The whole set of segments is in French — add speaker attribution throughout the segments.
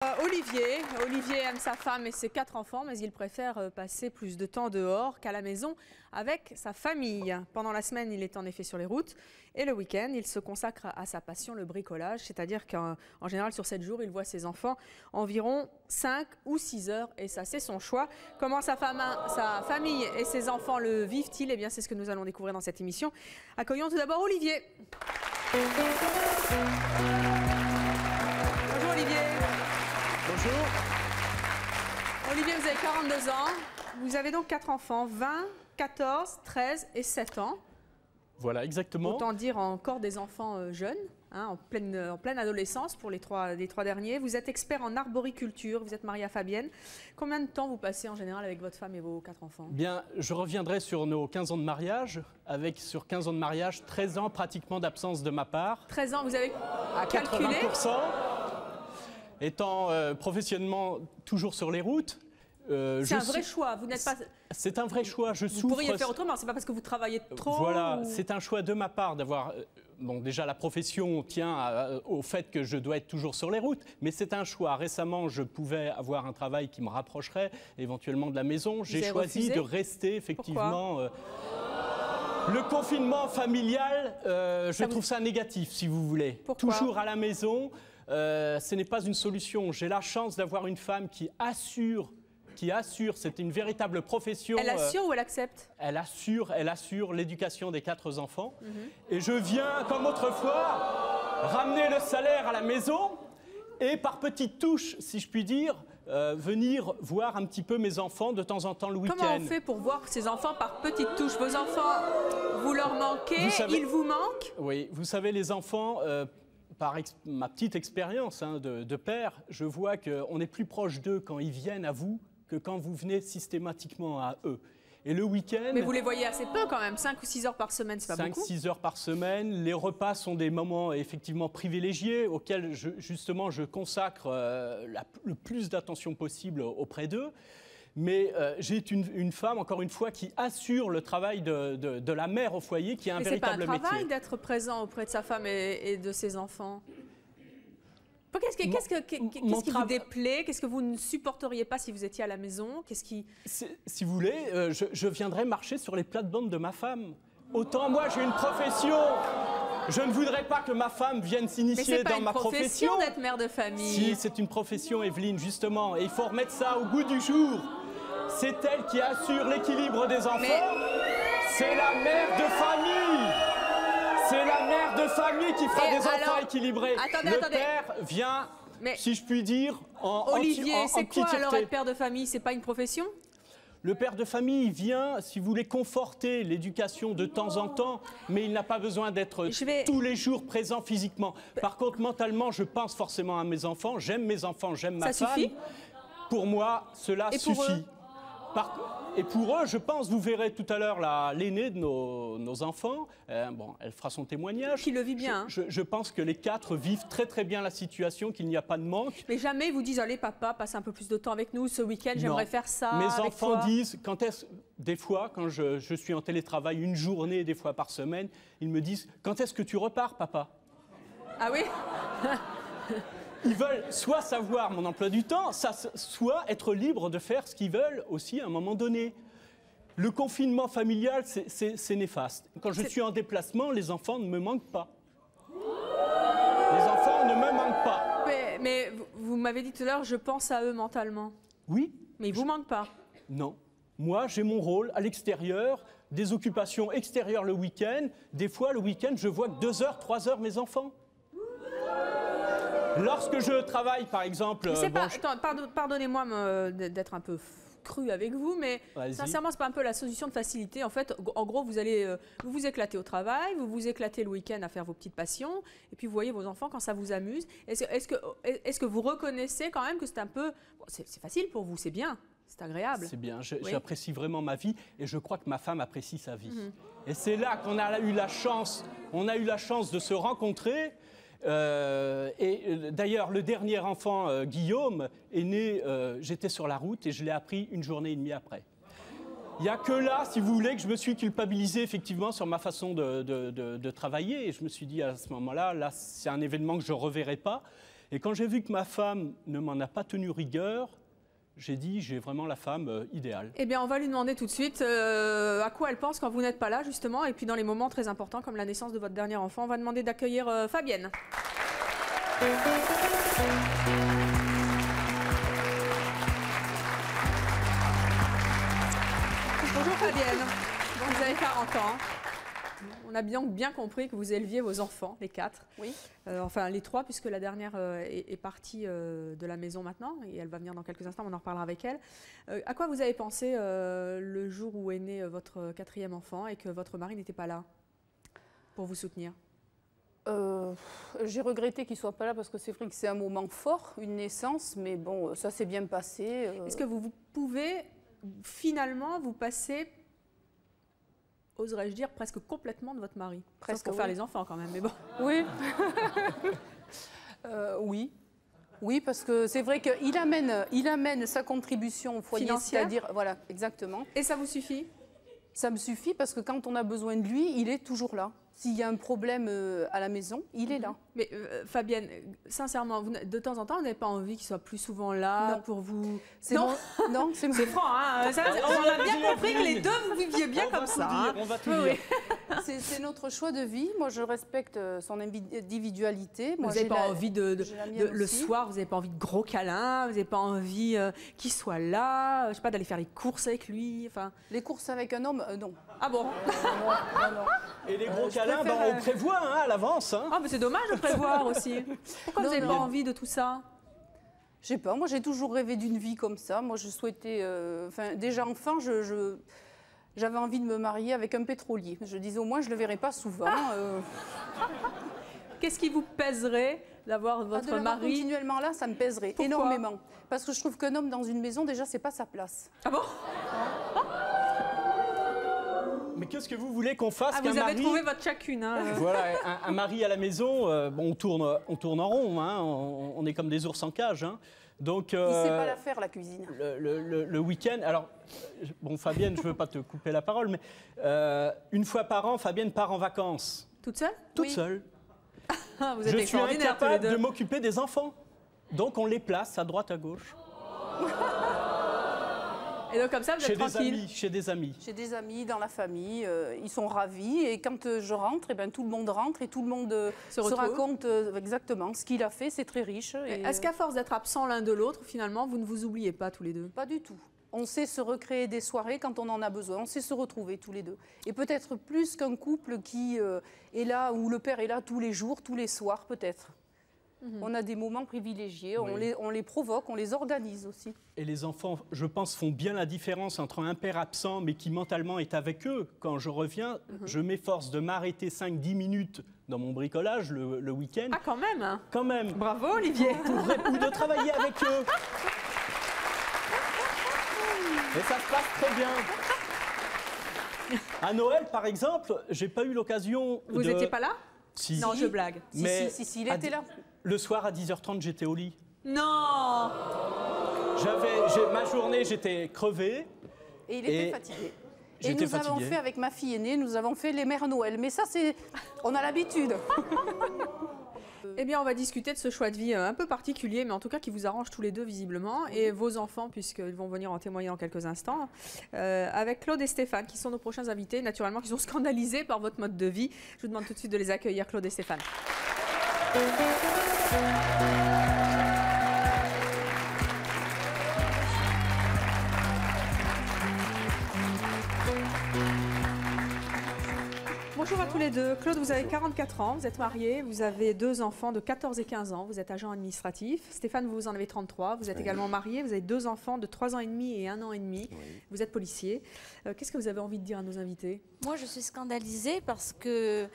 Speaker 1: Olivier aime sa femme et ses 4 enfants, mais il préfère passer plus de temps dehors qu'à la maison avec sa famille. Pendant la semaine, il est en effet sur les routes et le week-end, il se consacre à sa passion, le bricolage, c'est-à-dire qu'en général, sur 7 jours, il voit ses enfants environ 5 ou 6 heures et ça, c'est son choix. Comment sa famille et ses enfants le vivent-ils? Eh bien, c'est ce que nous allons découvrir dans cette émission. Accueillons tout d'abord Olivier. Bonjour Olivier.
Speaker 2: Bonjour.
Speaker 1: Olivier, vous avez 42 ans. Vous avez donc 4 enfants, 20, 14, 13 et 7 ans.
Speaker 2: Voilà, exactement.
Speaker 1: Autant dire encore des enfants jeunes, hein, en pleine adolescence pour les trois derniers. Vous êtes expert en arboriculture, vous êtes marié à Fabienne. Combien de temps vous passez en général avec votre femme et vos 4 enfants?
Speaker 2: Bien, je reviendrai sur nos 15 ans de mariage, avec sur 15 ans de mariage, 13 ans pratiquement d'absence de ma part.
Speaker 1: 13 ans, vous avez
Speaker 2: à
Speaker 1: calculé
Speaker 2: 80%. Étant professionnellement toujours sur les routes.
Speaker 1: C'est un vrai choix, vous n'êtes pas...
Speaker 2: C'est un vrai choix, je souffre...
Speaker 1: Vous pourriez faire autrement, c'est pas parce que vous travaillez trop...
Speaker 2: Voilà,
Speaker 1: ou...
Speaker 2: c'est un choix de ma part d'avoir... Bon, déjà, la profession tient au fait que je dois être toujours sur les routes, mais c'est un choix. Récemment, je pouvais avoir un travail qui me rapprocherait éventuellement de la maison. J'ai choisi de rester, effectivement... Le confinement familial, je trouve ça négatif, si vous voulez.
Speaker 1: Pourquoi?
Speaker 2: Toujours à la maison... ce n'est pas une solution. J'ai la chance d'avoir une femme qui assure, c'est une véritable profession.
Speaker 1: Elle assure ou elle accepte?
Speaker 2: Elle assure l'éducation des 4 enfants. Et je viens, comme autrefois, ramener le salaire à la maison et par petites touches, si je puis dire, venir voir un petit peu mes enfants de temps en temps le week-end.
Speaker 1: Comment on fait pour voir ces enfants par petites touches? Vos enfants, vous leur manquez, ils vous manquent?
Speaker 2: Oui, vous savez, les enfants... Par ma petite expérience de père, je vois qu'on est plus proche d'eux quand ils viennent à vous que quand vous venez systématiquement à eux. Et le week-end...
Speaker 1: Mais vous les voyez assez peu quand même, 5 ou 6 heures par semaine, c'est pas beaucoup?
Speaker 2: 5-6 heures par semaine. Les repas sont des moments effectivement privilégiés auxquels justement je consacre le plus d'attention possible auprès d'eux. Mais j'ai une femme, encore une fois, qui assure le travail de la mère au foyer, qui a un véritable métier.
Speaker 1: Mais c'est pas un travail d'être présent auprès de sa femme et de ses enfants? Qu'est-ce qui vous déplaît? Qu'est-ce que vous ne supporteriez pas si vous étiez à la maison?
Speaker 2: Si vous voulez, je viendrais marcher sur les plates-bandes de ma femme. Autant moi, j'ai une profession. Je ne voudrais pas que ma femme vienne s'initier dans ma profession.
Speaker 1: Mais c'est pas une profession d'être mère de famille.
Speaker 2: Si, c'est une profession, Evelyne, justement. Et il faut remettre ça au goût du jour. C'est elle qui assure l'équilibre des enfants. C'est la mère de famille. C'est la mère de famille qui fera des enfants équilibrés. Le père vient, si je puis dire,
Speaker 1: Olivier, c'est quoi alors être père de famille? C'est pas une profession?
Speaker 2: Le père de famille vient, si vous voulez, conforter l'éducation de temps en temps, mais il n'a pas besoin d'être tous les jours présent physiquement. Par contre, mentalement, je pense forcément à mes enfants. J'aime mes enfants, j'aime ma femme.
Speaker 1: Ça suffit?
Speaker 2: Pour moi, cela suffit. Et pour eux, je pense, vous verrez tout à l'heure l'aînée de nos enfants, bon, elle fera son témoignage.
Speaker 1: Qui le vit bien.
Speaker 2: Je pense que les 4 vivent très très bien la situation, qu'il n'y a pas de manque.
Speaker 1: Mais jamais ils vous disent, allez papa, passe un peu plus de temps avec nous ce week-end, j'aimerais faire ça.
Speaker 2: Mes enfants disent, des fois, quand je suis en télétravail une journée, des fois par semaine, ils me disent, quand est-ce que tu repars, papa?
Speaker 1: Ah oui?
Speaker 2: Ils veulent soit savoir mon emploi du temps, soit être libres de faire ce qu'ils veulent aussi à un moment donné. Le confinement familial, c'est néfaste. Quand je suis en déplacement, les enfants ne me manquent pas. Les enfants ne me manquent pas.
Speaker 1: Mais vous m'avez dit tout à l'heure, je pense à eux mentalement.
Speaker 2: Oui.
Speaker 1: Mais ils ne vous manquent pas?
Speaker 2: Non. Moi, j'ai mon rôle à l'extérieur, des occupations extérieures le week-end. Des fois, le week-end, je vois que 2 heures, 3 heures mes enfants. Lorsque je travaille, par exemple... Pardonnez-moi
Speaker 1: d'être un peu cru avec vous, mais sincèrement, c'est pas un peu la solution de facilité. En fait, en gros, vous allez vous éclater au travail, vous vous éclatez le week-end à faire vos petites passions, et puis vous voyez vos enfants quand ça vous amuse. Est-ce que vous reconnaissez quand même que c'est un peu... C'est facile pour vous, c'est bien, c'est agréable.
Speaker 2: C'est bien, j'apprécie vraiment ma vie, et je crois que ma femme apprécie sa vie. Et c'est là qu'on a eu la chance, de se rencontrer. Et d'ailleurs, le dernier enfant, Guillaume, est né, j'étais sur la route et je l'ai appris 1 journée et demie après. Il n'y a que là, si vous voulez, que je me suis culpabilisé effectivement sur ma façon de travailler. Et je me suis dit à ce moment-là, c'est un événement que je ne reverrai pas. Et quand j'ai vu que ma femme ne m'en a pas tenu rigueur, j'ai dit, j'ai vraiment la femme idéale.
Speaker 1: Eh bien, on va lui demander tout de suite à quoi elle pense quand vous n'êtes pas là, justement. Et puis, dans les moments très importants, comme la naissance de votre dernier enfant, on va demander d'accueillir Fabienne. Bonjour Fabienne. Bon, vous avez 40 ans. On a bien compris que vous éleviez vos enfants, les 4.
Speaker 3: Oui.
Speaker 1: Enfin, les 3, puisque la dernière est partie de la maison maintenant. Et elle va venir dans quelques instants, on en reparlera avec elle. À quoi vous avez pensé le jour où est né votre 4e enfant et que votre mari n'était pas là pour vous soutenir?
Speaker 3: J'ai regretté qu'il ne soit pas là parce que c'est vrai que c'est un moment fort, une naissance. Mais bon, ça s'est bien passé.
Speaker 1: Est-ce que vous pouvez finalement vous passer, oserais-je dire, presque complètement de votre mari? Presque pour faire les enfants quand même, mais bon.
Speaker 3: Oui. Oui. Oui, parce que c'est vrai qu'il amène sa contribution au foyer, c'est-à-dire, voilà, exactement.
Speaker 1: Et ça vous suffit?
Speaker 3: Ça me suffit parce que quand on a besoin de lui, il est toujours là. S'il y a un problème à la maison, il est là.
Speaker 1: Mais Fabienne, sincèrement, de temps en temps, vous n'avez pas envie qu'il soit plus souvent là pour vous...
Speaker 3: Non, non, c'est
Speaker 1: franc, hein. On a bien compris que les deux, vous viviez bien comme ça.
Speaker 2: On va tout dire.
Speaker 3: C'est notre choix de vie. Moi, je respecte son individualité.
Speaker 1: Vous n'avez pas envie le soir, vous n'avez pas envie de gros câlins, vous n'avez pas envie qu'il soit là, je sais pas, d'aller faire les courses avec lui. Enfin...
Speaker 3: Les courses avec un homme, non.
Speaker 1: Ah bon?
Speaker 3: Non.
Speaker 2: Et les gros câlins, on prévoit à l'avance. Hein.
Speaker 1: Ah, mais c'est dommage de prévoir aussi. Pourquoi vous n'avez pas envie de tout ça?
Speaker 3: Je sais pas, moi j'ai toujours rêvé d'une vie comme ça. Moi je souhaitais, déjà enfant, j'avais envie de me marier avec un pétrolier. Je disais au moins je le verrai pas souvent.
Speaker 1: Qu'est-ce qui vous pèserait d'avoir votre mari
Speaker 3: continuellement là, ça me pèserait énormément. Parce que je trouve qu'un homme dans une maison, déjà c'est pas sa place.
Speaker 1: Ah bon?
Speaker 2: Mais qu'est-ce que vous voulez qu'on fasse qu'un mari...
Speaker 1: Vous avez trouvé votre chacune. Hein.
Speaker 2: Voilà, un mari à la maison, bon, on tourne en rond, hein, on est comme des ours en cage. Hein. Donc,
Speaker 3: il ne sait pas la faire, la cuisine.
Speaker 2: Le week-end, alors, bon, Fabienne, je ne veux pas te couper la parole, mais une fois par an, Fabienne part en vacances.
Speaker 1: Toute seule?
Speaker 2: Toute seule.
Speaker 1: Vous êtes
Speaker 2: je suis incapable de m'occuper des enfants. Donc, on les place à droite, à gauche.
Speaker 1: Et donc comme ça, vous êtes tranquille.
Speaker 2: Chez des amis.
Speaker 3: Chez des amis, dans la famille, ils sont ravis. Et quand je rentre, eh ben, tout le monde rentre et tout le monde se raconte exactement ce qu'il a fait. C'est très riche.
Speaker 1: Est-ce qu'à force d'être absents l'un de l'autre, finalement, vous ne vous oubliez pas tous les deux?
Speaker 3: Pas du tout. On sait se recréer des soirées quand on en a besoin. On sait se retrouver tous les deux. Et peut-être plus qu'un couple qui est là, où le père est là tous les jours, tous les soirs, peut-être. On a des moments privilégiés, on les provoque, on les organise aussi.
Speaker 2: Et les enfants, je pense, font bien la différence entre un père absent, mais qui mentalement est avec eux. Quand je reviens, je m'efforce de m'arrêter 5-10 minutes dans mon bricolage le week-end.
Speaker 1: Ah, quand même, hein.
Speaker 2: Quand même.
Speaker 1: Bravo, Olivier.
Speaker 2: Ou de travailler avec eux. Et ça se passe très bien. À Noël, par exemple, j'ai pas eu l'occasion
Speaker 1: Vous n'étiez pas là?
Speaker 2: Si.
Speaker 1: Non, je blague.
Speaker 3: Si, il était là.
Speaker 2: Le soir à 10h30, j'étais au lit.
Speaker 1: Non!
Speaker 2: Ma journée, j'étais crevé.
Speaker 3: Et il était fatigué. Et nous avons fait, avec ma fille aînée, nous avons fait les mères Noël. Mais ça, on a l'habitude.
Speaker 1: Eh bien, on va discuter de ce choix de vie un peu particulier, mais en tout cas qui vous arrange tous les deux visiblement, et vos enfants, puisqu'ils vont venir en témoigner dans quelques instants, avec Claude et Stéphane, qui sont nos prochains invités, naturellement, qui sont scandalisés par votre mode de vie. Je vous demande tout de suite de les accueillir, Claude et Stéphane. Bonjour à tous les deux. Claude, vous avez 44 ans, vous êtes marié, vous avez 2 enfants de 14 et 15 ans, vous êtes agent administratif. Stéphane, vous en avez 33, vous êtes également marié, vous avez 2 enfants de 3 ans et demi et 1 an et demi. Vous êtes policier. Qu'est-ce que vous avez envie de dire à nos invités?
Speaker 4: Moi, je suis scandalisée parce que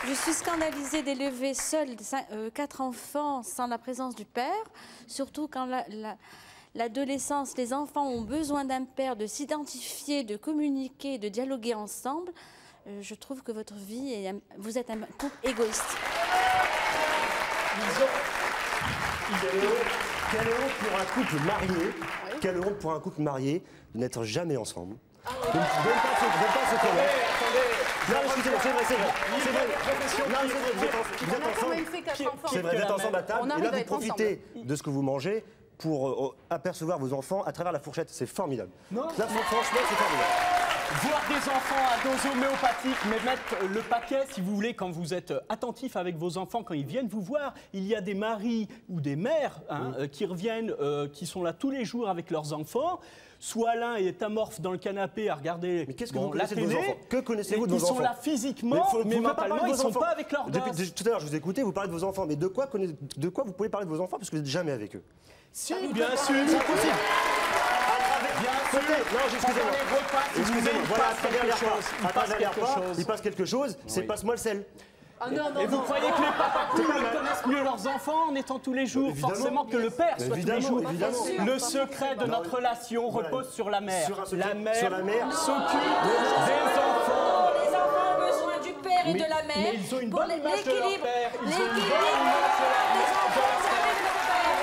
Speaker 4: je suis scandalisée d'élever seule 4 enfants sans la présence du père, surtout quand l'adolescence, les enfants ont besoin d'un père, de s'identifier, de communiquer, de dialoguer ensemble. Je trouve que votre vie, vous êtes un couple égoïste.
Speaker 5: Quelle honte pour un couple marié, quelle honte pour un couple marié de n'être jamais ensemble.
Speaker 2: Attendez.
Speaker 5: c'est vrai. C'est vrai, vous êtes ensemble à table, et là vous profitez de ce que vous mangez pour apercevoir vos enfants à travers la fourchette. C'est formidable.
Speaker 2: Non.
Speaker 5: Là, franchement, c'est formidable.
Speaker 2: Voir des enfants à dose homéopathique, mais mettre le paquet, si vous voulez, quand vous êtes attentif avec vos enfants, quand ils viennent vous voir, il y a des maris ou des mères qui reviennent, qui sont là tous les jours avec leurs enfants. Soit l'un est amorphe dans le canapé à regarder
Speaker 5: mais qu'est-ce que
Speaker 2: bon,
Speaker 5: vous connaissez de vos enfants? Que connaissez-vous de vos enfants?
Speaker 2: Ils sont là physiquement, mais mentalement, ils ne sont pas avec leurs gosses.
Speaker 5: Depuis tout à l'heure, je vous ai écouté, vous parlez de vos enfants, mais de quoi vous pouvez parler de vos enfants parce que vous n'êtes jamais avec eux?
Speaker 2: Si, bien sûr.
Speaker 5: C'est impossible. Non, excusez-moi. Excusez-moi, voilà, à travers les repas, il passe quelque chose, c'est passe-moi le sel.
Speaker 2: Et vous croyez que les papas cool connaissent mieux leurs enfants en étant tous les jours?
Speaker 5: Évidemment.
Speaker 2: Forcément que le père soit tous les jours.
Speaker 5: Évidemment.
Speaker 2: Le secret de notre relation repose sur la mère. La mère s'occupe des enfants.
Speaker 4: Les enfants ont besoin du père et de la mère.
Speaker 2: Mais ils ont une bonne image de leur père. Ils ont une bonne
Speaker 4: L'équilibre
Speaker 2: image de leur
Speaker 4: des
Speaker 2: mère.
Speaker 4: enfants, c'est avec le père.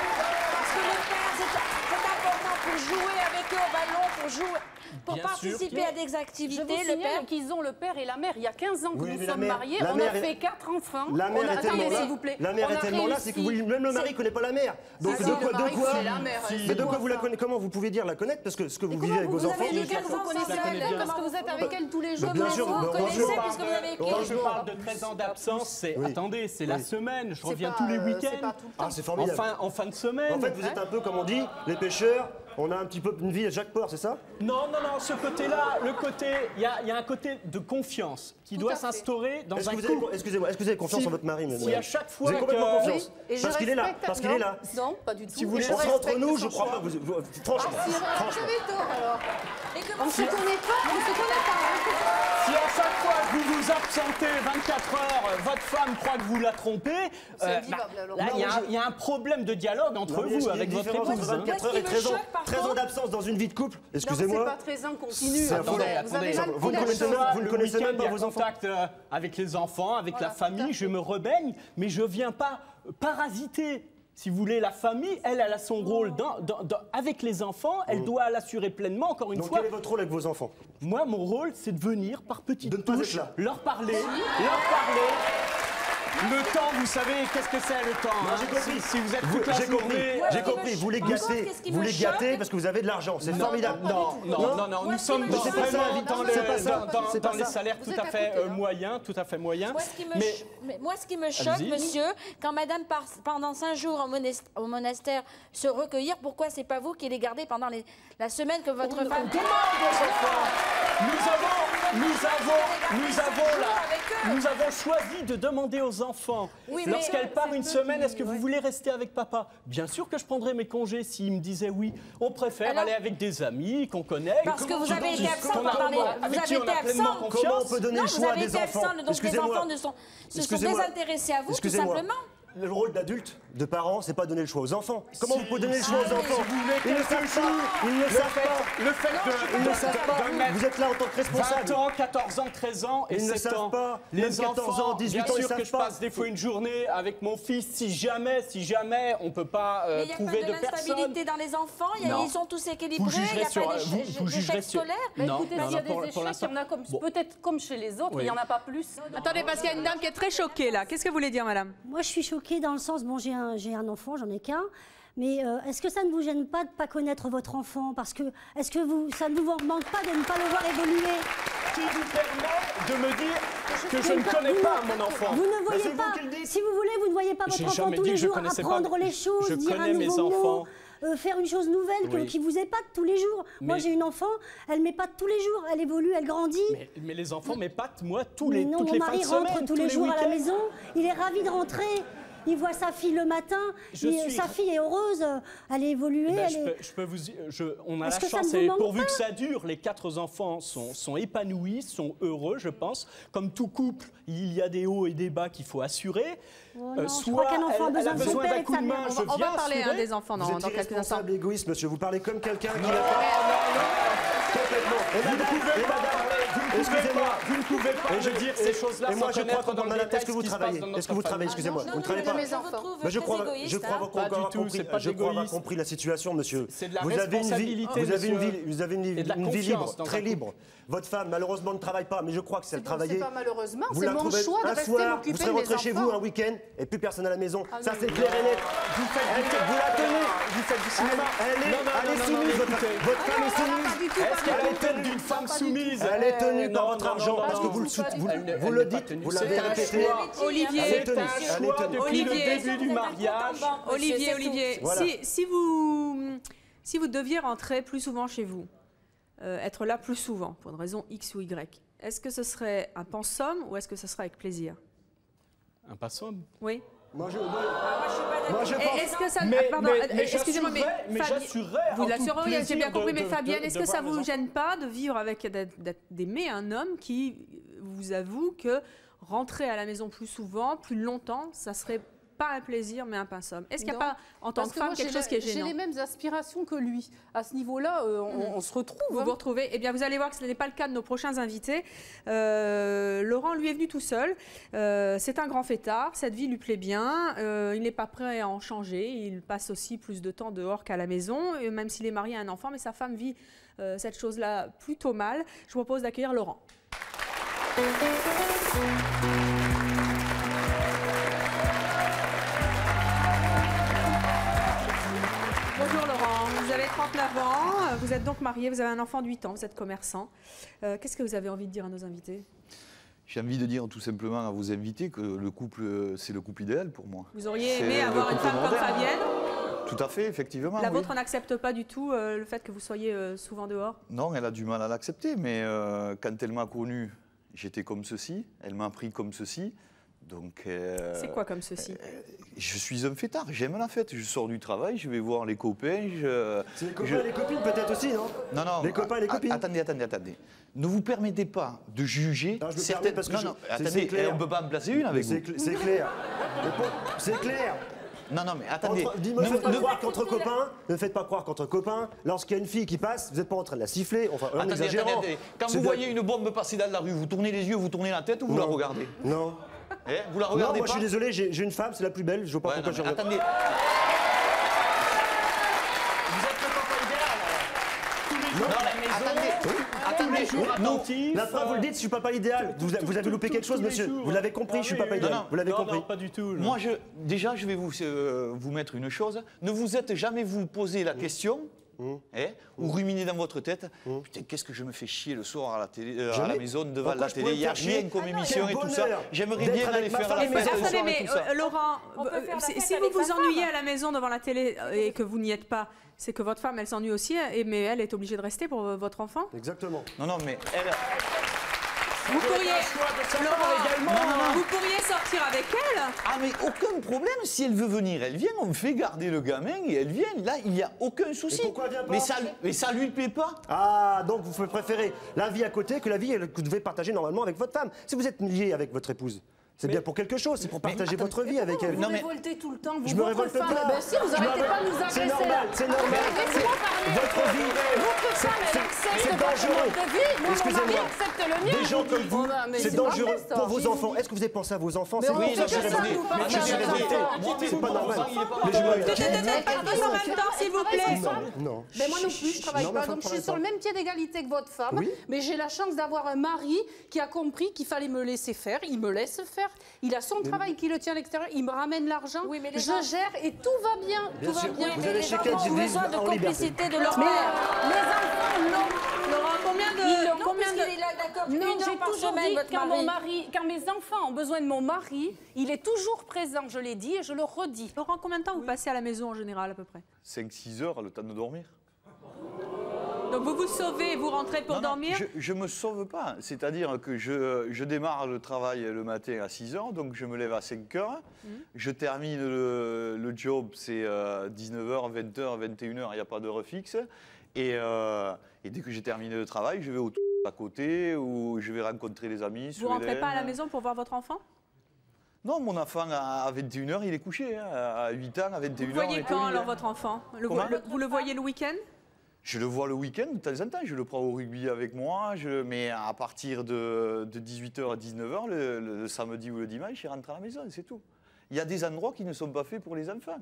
Speaker 4: Parce que le père, c'est important pour jouer avec eux au ballon, pour jouer, pour
Speaker 2: Bien
Speaker 4: participer
Speaker 2: sûr.
Speaker 4: à des
Speaker 3: Je vous
Speaker 4: activités. Le
Speaker 3: signale
Speaker 4: père.
Speaker 3: qu'ils ont le père et la mère. Il y a 15 ans que
Speaker 5: Oui,
Speaker 3: nous
Speaker 5: mais la
Speaker 3: sommes
Speaker 5: mère-
Speaker 3: mariés.
Speaker 5: la
Speaker 3: On
Speaker 5: mère
Speaker 3: a
Speaker 5: est-
Speaker 3: fait 4 enfants.
Speaker 5: La mère est tellement là.
Speaker 3: s'il vous plaît.
Speaker 5: La mère
Speaker 3: On
Speaker 5: est
Speaker 3: a
Speaker 5: tellement là, c'est que
Speaker 3: réussi.
Speaker 5: même le mari ne connaît pas la mère. Donc
Speaker 3: Ah,
Speaker 5: de
Speaker 3: si,
Speaker 5: quoi,
Speaker 3: le mari connaît la mère,
Speaker 5: mais
Speaker 3: c'est
Speaker 5: de quoi
Speaker 3: quoi
Speaker 5: vous la
Speaker 3: ça?
Speaker 5: connaissez? Comment vous pouvez dire la connaître? Parce que ce que vous vivez
Speaker 4: comment
Speaker 5: avec
Speaker 4: vous
Speaker 5: vos enfants.
Speaker 4: avez dit
Speaker 3: Vous
Speaker 4: 15 ans
Speaker 3: connaissez
Speaker 4: sans
Speaker 3: elle
Speaker 4: elle,
Speaker 3: parce que vous êtes avec elle tous les jours.
Speaker 5: bien sûr,
Speaker 4: Vous
Speaker 5: heureusement.
Speaker 4: connaissez puisque vous avez
Speaker 2: Quand
Speaker 4: écrit.
Speaker 2: je parle de 13 ans d'absence, c'est
Speaker 5: Oui.
Speaker 2: attendez, c'est la semaine. Je reviens
Speaker 3: pas,
Speaker 2: tous les
Speaker 3: c'est
Speaker 2: week-ends.
Speaker 3: pas tout le temps.
Speaker 5: Ah, c'est formidable.
Speaker 2: En fin de semaine.
Speaker 5: En fait, vous êtes un peu, comme on dit, les pêcheurs. On a un petit peu une vie à Jacques Port, c'est ça?
Speaker 2: Non, ce côté-là, il y a un côté de confiance qui doit
Speaker 3: à fait.
Speaker 2: s'instaurer dans
Speaker 5: Est-ce
Speaker 2: un
Speaker 5: que vous avez,
Speaker 2: couple.
Speaker 5: excusez-moi, est-ce que vous avez confiance
Speaker 2: Si-
Speaker 5: en votre mari,
Speaker 2: si
Speaker 5: madame?
Speaker 2: à chaque fois
Speaker 5: vous avez complètement
Speaker 2: que-
Speaker 5: confiance.
Speaker 3: Et je
Speaker 5: Parce qu'il est là,
Speaker 3: respecte-
Speaker 5: parce qu'il est là.
Speaker 3: Non, pas du tout.
Speaker 2: Si vous voulez-
Speaker 3: Je
Speaker 5: On se
Speaker 3: respecte
Speaker 5: entre nous,
Speaker 3: son
Speaker 5: je crois
Speaker 3: choix.
Speaker 5: pas. Franchement,
Speaker 3: Vous avez tort alors.
Speaker 4: Et que
Speaker 3: On ne se connaît pas, on ne se connaît pas.
Speaker 2: Si à chaque fois que vous vous absentez 24 heures, votre femme croit que vous la trompez,
Speaker 3: C'est invivable, alors.
Speaker 2: là, il y a un problème de dialogue entre
Speaker 5: Non, mais
Speaker 2: vous
Speaker 5: il y a
Speaker 2: avec
Speaker 5: une
Speaker 2: votre
Speaker 5: différence
Speaker 2: épouse.
Speaker 5: entre 24 heures et 13 ans. 13 ans d'absence dans une vie de couple.
Speaker 3: Non, c'est
Speaker 5: Excusez-moi.
Speaker 3: pas 13 ans continu.
Speaker 5: C'est
Speaker 2: Attendez,
Speaker 3: Vous avez mal
Speaker 5: Vous
Speaker 3: pris
Speaker 5: ne
Speaker 3: la
Speaker 5: connaissez
Speaker 3: chose.
Speaker 5: même- vous ne
Speaker 2: Le
Speaker 5: connaissez
Speaker 2: week-end,
Speaker 5: même pas
Speaker 2: il y a
Speaker 5: vos enfants.
Speaker 2: contact avec les enfants, avec
Speaker 3: Voilà,
Speaker 2: la
Speaker 3: tout à
Speaker 2: famille,
Speaker 3: fait.
Speaker 2: je me rebaigne, mais je viens pas parasiter. Si vous voulez, la famille, elle a son rôle avec les enfants, elle doit l'assurer pleinement, encore une
Speaker 5: Donc
Speaker 2: fois.
Speaker 5: quel est votre rôle avec vos enfants?
Speaker 2: Moi, mon rôle, c'est de venir par petites
Speaker 5: De ne pas
Speaker 2: touches,
Speaker 5: être là.
Speaker 2: leur parler. Le temps, vous savez, qu'est-ce que c'est le temps hein
Speaker 5: J'ai compris.
Speaker 2: Si vous êtes toute la journée...
Speaker 5: J'ai compris. Vous les gâtez.
Speaker 4: qu'est-ce qui
Speaker 5: Vous
Speaker 4: me
Speaker 5: les gâtez
Speaker 4: choque
Speaker 5: parce que vous avez de l'argent. C'est formidable.
Speaker 2: Non,
Speaker 4: Moi,
Speaker 2: nous
Speaker 4: ce
Speaker 2: sommes
Speaker 4: qui me
Speaker 2: dans,
Speaker 4: choque,
Speaker 2: vraiment dans,
Speaker 5: c'est pas ça. C'est
Speaker 2: dans
Speaker 5: pas
Speaker 2: les
Speaker 5: ça.
Speaker 2: salaires
Speaker 3: Vous
Speaker 2: tout
Speaker 3: êtes
Speaker 2: à
Speaker 3: à
Speaker 2: fait
Speaker 3: côté, hein.
Speaker 2: moyens, tout à fait moyens.
Speaker 4: Moi, ce qui me choque,
Speaker 2: Allez-y.
Speaker 4: monsieur, quand madame part pendant 5 jours au monastère se recueillir, pourquoi c'est pas vous qui les gardez pendant la semaine que votre femme...
Speaker 2: Demande aux enfants. Nous avons choisi de demander aux enfants.
Speaker 4: Oui, mais-
Speaker 2: Lorsqu'elle part une semaine, est-ce que vous voulez rester avec papa? Bien sûr que je prendrai mes congés s'il me disait oui. On préfère
Speaker 4: Alors-
Speaker 2: aller avec des amis qu'on connaît.
Speaker 4: Parce que vous avez été absent
Speaker 2: qu'on a-
Speaker 4: pendant les...
Speaker 2: avec
Speaker 4: Vous
Speaker 2: qui
Speaker 4: avez
Speaker 2: on
Speaker 4: été
Speaker 2: a pleinement
Speaker 4: absent.
Speaker 2: confiance.
Speaker 5: Comment on peut donner
Speaker 4: Non,
Speaker 5: le
Speaker 4: vous
Speaker 5: choix
Speaker 4: avez
Speaker 5: des
Speaker 4: été
Speaker 5: enfants?
Speaker 4: absent, donc les
Speaker 5: Excusez-moi.
Speaker 4: enfants se sont
Speaker 5: Excusez-moi.
Speaker 4: désintéressés à vous, tout
Speaker 5: Excusez-moi.
Speaker 4: simplement.
Speaker 5: Le rôle d'adulte, de parent, c'est pas donner le choix aux enfants. Comment vous pouvez donner le choix aux enfants?
Speaker 2: si vous voulez
Speaker 5: Ils ne
Speaker 2: quelque
Speaker 5: savent
Speaker 2: chose,
Speaker 5: pas. Ils ne savent pas.
Speaker 2: Le fait
Speaker 5: Ils ne savent pas.
Speaker 2: de mettre
Speaker 5: Vous êtes là en tant que
Speaker 2: 20
Speaker 5: responsable.
Speaker 2: ans, 14 ans, 13 ans et
Speaker 5: Ils ne
Speaker 2: 7
Speaker 5: savent
Speaker 2: ans.
Speaker 5: pas.
Speaker 2: Les
Speaker 5: Même 14
Speaker 2: enfants,
Speaker 5: ans, 18
Speaker 2: bien
Speaker 5: ans, ils
Speaker 2: sûr
Speaker 5: savent
Speaker 2: que je
Speaker 5: pas.
Speaker 2: passe des fois une journée avec mon fils. Si jamais on peut pas
Speaker 4: Mais il n'y a
Speaker 2: trouver
Speaker 4: pas
Speaker 2: de
Speaker 4: de
Speaker 2: personne.
Speaker 4: l'instabilité dans les enfants,
Speaker 2: Non.
Speaker 4: ils sont tous
Speaker 2: Vous
Speaker 4: équilibrés, il n'y
Speaker 2: jugerez
Speaker 4: a
Speaker 2: sur
Speaker 4: pas
Speaker 2: vous jugerez
Speaker 4: d'échec
Speaker 2: sur.
Speaker 4: scolaire.
Speaker 3: Bah,
Speaker 2: Non,
Speaker 3: écoutez,
Speaker 2: non,
Speaker 3: s'il y a
Speaker 2: non, pour
Speaker 3: des échecs,
Speaker 2: l'instant.
Speaker 3: il y en a comme,
Speaker 2: Bon.
Speaker 3: peut-être comme chez les autres,
Speaker 2: Oui.
Speaker 3: il n'y en a pas plus.
Speaker 1: Attendez, parce qu'il y a une dame qui est très choquée là. Qu'est-ce que vous voulez dire, madame?
Speaker 6: Moi, je suis choquée dans le sens, bon, j'ai un enfant, j'en ai qu'un, mais est-ce que ça ne vous gêne pas de ne pas connaître votre enfant? Parce que, est-ce que ça ne vous manque pas de ne pas le voir évoluer?
Speaker 2: Qui vous permet de me dire que je ne connais pas mon enfant?
Speaker 6: Vous ne voyez
Speaker 5: c'est vous
Speaker 6: pas,
Speaker 5: qui le dites.
Speaker 6: si vous voulez, vous ne voyez pas votre
Speaker 2: J'ai
Speaker 6: enfant
Speaker 2: jamais
Speaker 6: tous
Speaker 2: dit
Speaker 6: les
Speaker 2: que je
Speaker 6: jours
Speaker 2: connaissais pas,
Speaker 6: apprendre
Speaker 2: mais
Speaker 6: les choses,
Speaker 2: je
Speaker 6: dire un
Speaker 2: connais mes
Speaker 6: nouveau
Speaker 2: enfants.
Speaker 6: mot, faire une chose nouvelle
Speaker 2: Oui.
Speaker 6: qui vous épate tous les jours. Moi,
Speaker 2: Mais-
Speaker 6: j'ai une enfant, elle m'épate tous les jours, elle évolue, elle grandit.
Speaker 2: Mais les enfants m'épatent, moi,
Speaker 6: Mais
Speaker 2: toutes
Speaker 6: non,
Speaker 2: les
Speaker 6: mon
Speaker 2: fins
Speaker 6: mari
Speaker 2: de
Speaker 6: rentre
Speaker 2: semaine,
Speaker 6: tous les jours à la
Speaker 2: week-ends.
Speaker 6: maison, il est ravi de rentrer. Il voit sa fille le matin, sa fille est heureuse, elle est évoluée.
Speaker 2: Ben,
Speaker 6: elle est...
Speaker 2: je peux vous, on a
Speaker 6: Est-ce
Speaker 2: la
Speaker 6: que ça
Speaker 2: chance,
Speaker 6: ne vous
Speaker 2: et
Speaker 6: manque
Speaker 2: pourvu
Speaker 6: pas
Speaker 2: que ça dure, les 4 enfants sont épanouis, sont heureux, je pense. Comme tout couple, il y a des hauts et des bas qu'il faut assurer.
Speaker 6: Oh non, je
Speaker 2: Soit
Speaker 6: crois qu'un enfant a
Speaker 2: elle
Speaker 6: besoin
Speaker 2: a
Speaker 6: de son
Speaker 2: besoin
Speaker 6: père
Speaker 2: d'un
Speaker 6: et de
Speaker 2: coup
Speaker 6: sa
Speaker 2: de
Speaker 6: mère.
Speaker 2: main, je
Speaker 1: On
Speaker 2: viens
Speaker 1: va parler
Speaker 2: assurer.
Speaker 1: des enfants
Speaker 5: Vous
Speaker 1: dans
Speaker 5: êtes
Speaker 1: quelques instants.
Speaker 5: irresponsable, égoïste, monsieur. Vous parlez comme quelqu'un qui n'a pas...
Speaker 2: Non,
Speaker 5: Complètement. Et madame, Excusez-moi.
Speaker 2: Vous ne pouvez pas
Speaker 5: Et je
Speaker 2: dire ces choses-là.
Speaker 5: Et moi, je crois
Speaker 2: dans le
Speaker 5: que
Speaker 2: détail
Speaker 5: est-ce que vous travaillez? Est-ce que vous travaillez? Excusez-moi. Vous ne travaillez pas. Mais je crois avoir compris la situation, monsieur.
Speaker 2: C'est de la
Speaker 5: vous avez une vie,
Speaker 2: responsabilité,
Speaker 5: une vie libre, très libre. Votre femme, malheureusement, ne travaille pas, mais je crois que si elle travaillait.
Speaker 3: C'est pas malheureusement,
Speaker 5: vous
Speaker 3: c'est
Speaker 5: la
Speaker 3: mon
Speaker 5: trouvez
Speaker 3: choix de
Speaker 5: un
Speaker 3: rester
Speaker 5: soir,
Speaker 3: m'occuper
Speaker 5: vous serez
Speaker 3: de mes
Speaker 5: rentré chez vous
Speaker 3: enfants.
Speaker 5: un week-end et plus personne à la maison. Ça, c'est
Speaker 3: non,
Speaker 5: clair et net.
Speaker 2: Vous la tenez. Vous faites du cinéma.
Speaker 5: Elle est soumise, votre femme est soumise.
Speaker 2: Est-ce qu'elle est tenue d'une femme soumise?
Speaker 5: Elle est tenue par votre argent, parce que vous le dites, vous l'avez répété.
Speaker 1: Olivier,
Speaker 2: c'est un choix depuis le début du mariage.
Speaker 1: Olivier,
Speaker 5: Voilà.
Speaker 1: si vous deviez rentrer plus souvent chez vous, être là plus souvent, pour une raison X ou Y, est-ce que ce serait un pensum ou est-ce que ce serait avec plaisir?
Speaker 2: Un passum.
Speaker 1: Oui.
Speaker 5: Moi, je
Speaker 1: Est-ce que ça... Pardon, excusez-moi, mais
Speaker 2: j'assurerais.
Speaker 1: vous l'assureriez, j'ai bien compris, mais Fabienne, est-ce que ça ne vous gêne pas de vivre avec, d'aimer un homme qui vous avoue que rentrer à la maison plus souvent, plus longtemps, ça serait pas un plaisir, mais un pensum? Est-ce qu'il n'y a pas, en tant que femme, quelque chose qui est gênant?
Speaker 3: J'ai les mêmes aspirations que lui. À ce niveau-là, on se retrouve.
Speaker 1: Vous vous retrouvez. Eh bien, vous allez voir que ce n'est pas le cas de nos prochains invités. Laurent, lui, est venu tout seul. C'est un grand fêtard. Cette vie lui plaît bien. Il n'est pas prêt à en changer. Il passe aussi plus de temps dehors qu'à la maison, même s'il est marié à un enfant. Mais sa femme vit cette chose-là plutôt mal. Je vous propose d'accueillir Laurent. Bonjour Laurent, vous avez 39 ans, vous êtes donc marié, vous avez un enfant de 8 ans, vous êtes commerçant. Qu'est-ce que vous avez envie de dire à nos invités?
Speaker 7: J'ai envie de dire tout simplement à vos invités que le couple, c'est le couple idéal pour moi.
Speaker 1: Vous auriez aimé avoir une femme comme Fabienne?
Speaker 7: Tout à fait, effectivement.
Speaker 1: La
Speaker 7: oui.
Speaker 1: vôtre n'accepte pas du tout le fait que vous soyez souvent dehors?
Speaker 7: Non, elle a du mal à l'accepter, mais quand elle m'a connu, j'étais comme ceci, elle m'a pris comme ceci. Donc,
Speaker 1: c'est quoi comme ceci?
Speaker 7: Je suis un fêtard, j'aime la fête. Je sors du travail, je vais voir les copains.
Speaker 5: C'est les copains et les copines peut-être aussi, non?
Speaker 7: Non, non.
Speaker 5: Les copains et les copines.
Speaker 7: Attendez. Ne vous permettez pas de juger
Speaker 5: non, je me
Speaker 7: certaines...
Speaker 5: parce que
Speaker 7: attendez, on ne peut pas me placer une avec vous.
Speaker 5: C'est clair. C'est clair.
Speaker 7: Non, mais attendez.
Speaker 5: Ne faites pas croire qu'entre copains, ne faites pas croire qu'entre copains, lorsqu'il y a une fille qui passe, vous n'êtes pas en train de la siffler, enfin, en exagérant.
Speaker 7: Attendez. Quand vous voyez une bombe passer dans la rue, vous tournez les yeux, vous tournez la tête ou vous la regardez?
Speaker 5: Non.
Speaker 7: Vous la regardez
Speaker 5: moi
Speaker 7: pas?
Speaker 5: je suis désolé, j'ai une femme, c'est la plus belle, je vois pas pourquoi je regarde.
Speaker 7: Attendez.
Speaker 2: Vous êtes le papa idéal,
Speaker 7: Attendez.
Speaker 5: La preuve, vous le dites, je suis papa idéal. Vous avez loupé quelque chose, monsieur. Vous l'avez compris, je suis papa idéal. Vous l'avez compris.
Speaker 2: Non, pas du tout.
Speaker 7: Moi, déjà, je vais vous mettre une chose. Ne vous êtes jamais vous poser la question, ou ruminer dans votre tête, putain, qu'est-ce que je me fais chier le soir à la télé, à la maison, devant la télé, il n'y a rien comme émission et tout ça. J'aimerais bien aller faire la fête le soir et tout ça.
Speaker 1: Laurent, si vous vous ennuyez à la maison devant la télé et que vous n'y êtes pas, c'est que votre femme, elle s'ennuie aussi, mais elle est obligée de rester pour votre enfant?
Speaker 5: Exactement.
Speaker 7: Non, mais elle...
Speaker 1: Vous pourriez, Laurent, vous pourriez sortir avec elle?
Speaker 7: Ah, mais aucun problème. Si elle veut venir, elle vient. On fait garder le gamin et elle vient. Là, il n'y a aucun souci.
Speaker 5: Et pourquoi elle vient pas?
Speaker 7: Mais ça lui plaît pas.
Speaker 5: Ah, donc vous préférez la vie à côté que la vie que vous devez partager normalement avec votre femme. Si vous êtes lié avec votre épouse, c'est bien pour quelque chose, c'est pour partager votre vie avec elle.
Speaker 3: Vous révoltez tout le temps,
Speaker 5: je me révolte pas.
Speaker 3: Ben si, vous arrêtez pas de nous agresser.
Speaker 5: C'est normal, c'est normal. Votre vie,
Speaker 3: Votre femme, elle accepte votre mode de vie. Moi, mon mari accepte le mien.
Speaker 5: Des gens comme vous, c'est dangereux pour vos enfants. Est-ce que vous avez pensé à vos enfants? C'est
Speaker 3: oui,
Speaker 5: ça, c'est pas normal.
Speaker 1: Partez en même temps, s'il vous plaît.
Speaker 5: Non.
Speaker 3: Mais moi non plus, je travaille pas. Donc je suis sur le même pied d'égalité que votre femme. Mais j'ai la chance d'avoir un mari qui a compris qu'il fallait me laisser faire. Il me laisse faire. Il a son travail qui le tient à l'extérieur. Il me ramène l'argent. Je gère et tout va bien. Tout va bien.
Speaker 5: Vous avez chacun
Speaker 4: ont besoin de complicité de leur mère.
Speaker 3: Les enfants, non.
Speaker 1: Laurent, combien de...
Speaker 3: Non, j'ai toujours dit quand mes enfants ont besoin de mon mari, il est toujours présent, je l'ai dit et je le redis.
Speaker 1: Laurent, combien de temps vous passez à la maison en général à peu près?
Speaker 7: 5-6 heures, le temps de dormir.
Speaker 1: Donc vous vous sauvez et vous rentrez pour dormir?
Speaker 7: Je ne me sauve pas. C'est-à-dire que je démarre le travail le matin à 6 heures, donc je me lève à 5 heures. Je termine le job, c'est 19h, 20h, 21h, il n'y a pas d'heure fixe. Et dès que j'ai terminé le travail, je vais au à côté ou je vais rencontrer les amis.
Speaker 1: Vous ne rentrez pas à la maison pour voir votre enfant?
Speaker 7: Non, mon enfant à 21h, il est couché. À 8 ans, à 21h.
Speaker 1: Vous voyez quand alors votre enfant? Vous le voyez le week-end?
Speaker 7: Je le vois le week-end de temps en temps, je le prends au rugby avec moi, mais à partir de 18h à 19h, le samedi ou le dimanche, il rentre à la maison, c'est tout. Il y a des endroits qui ne sont pas faits pour les enfants.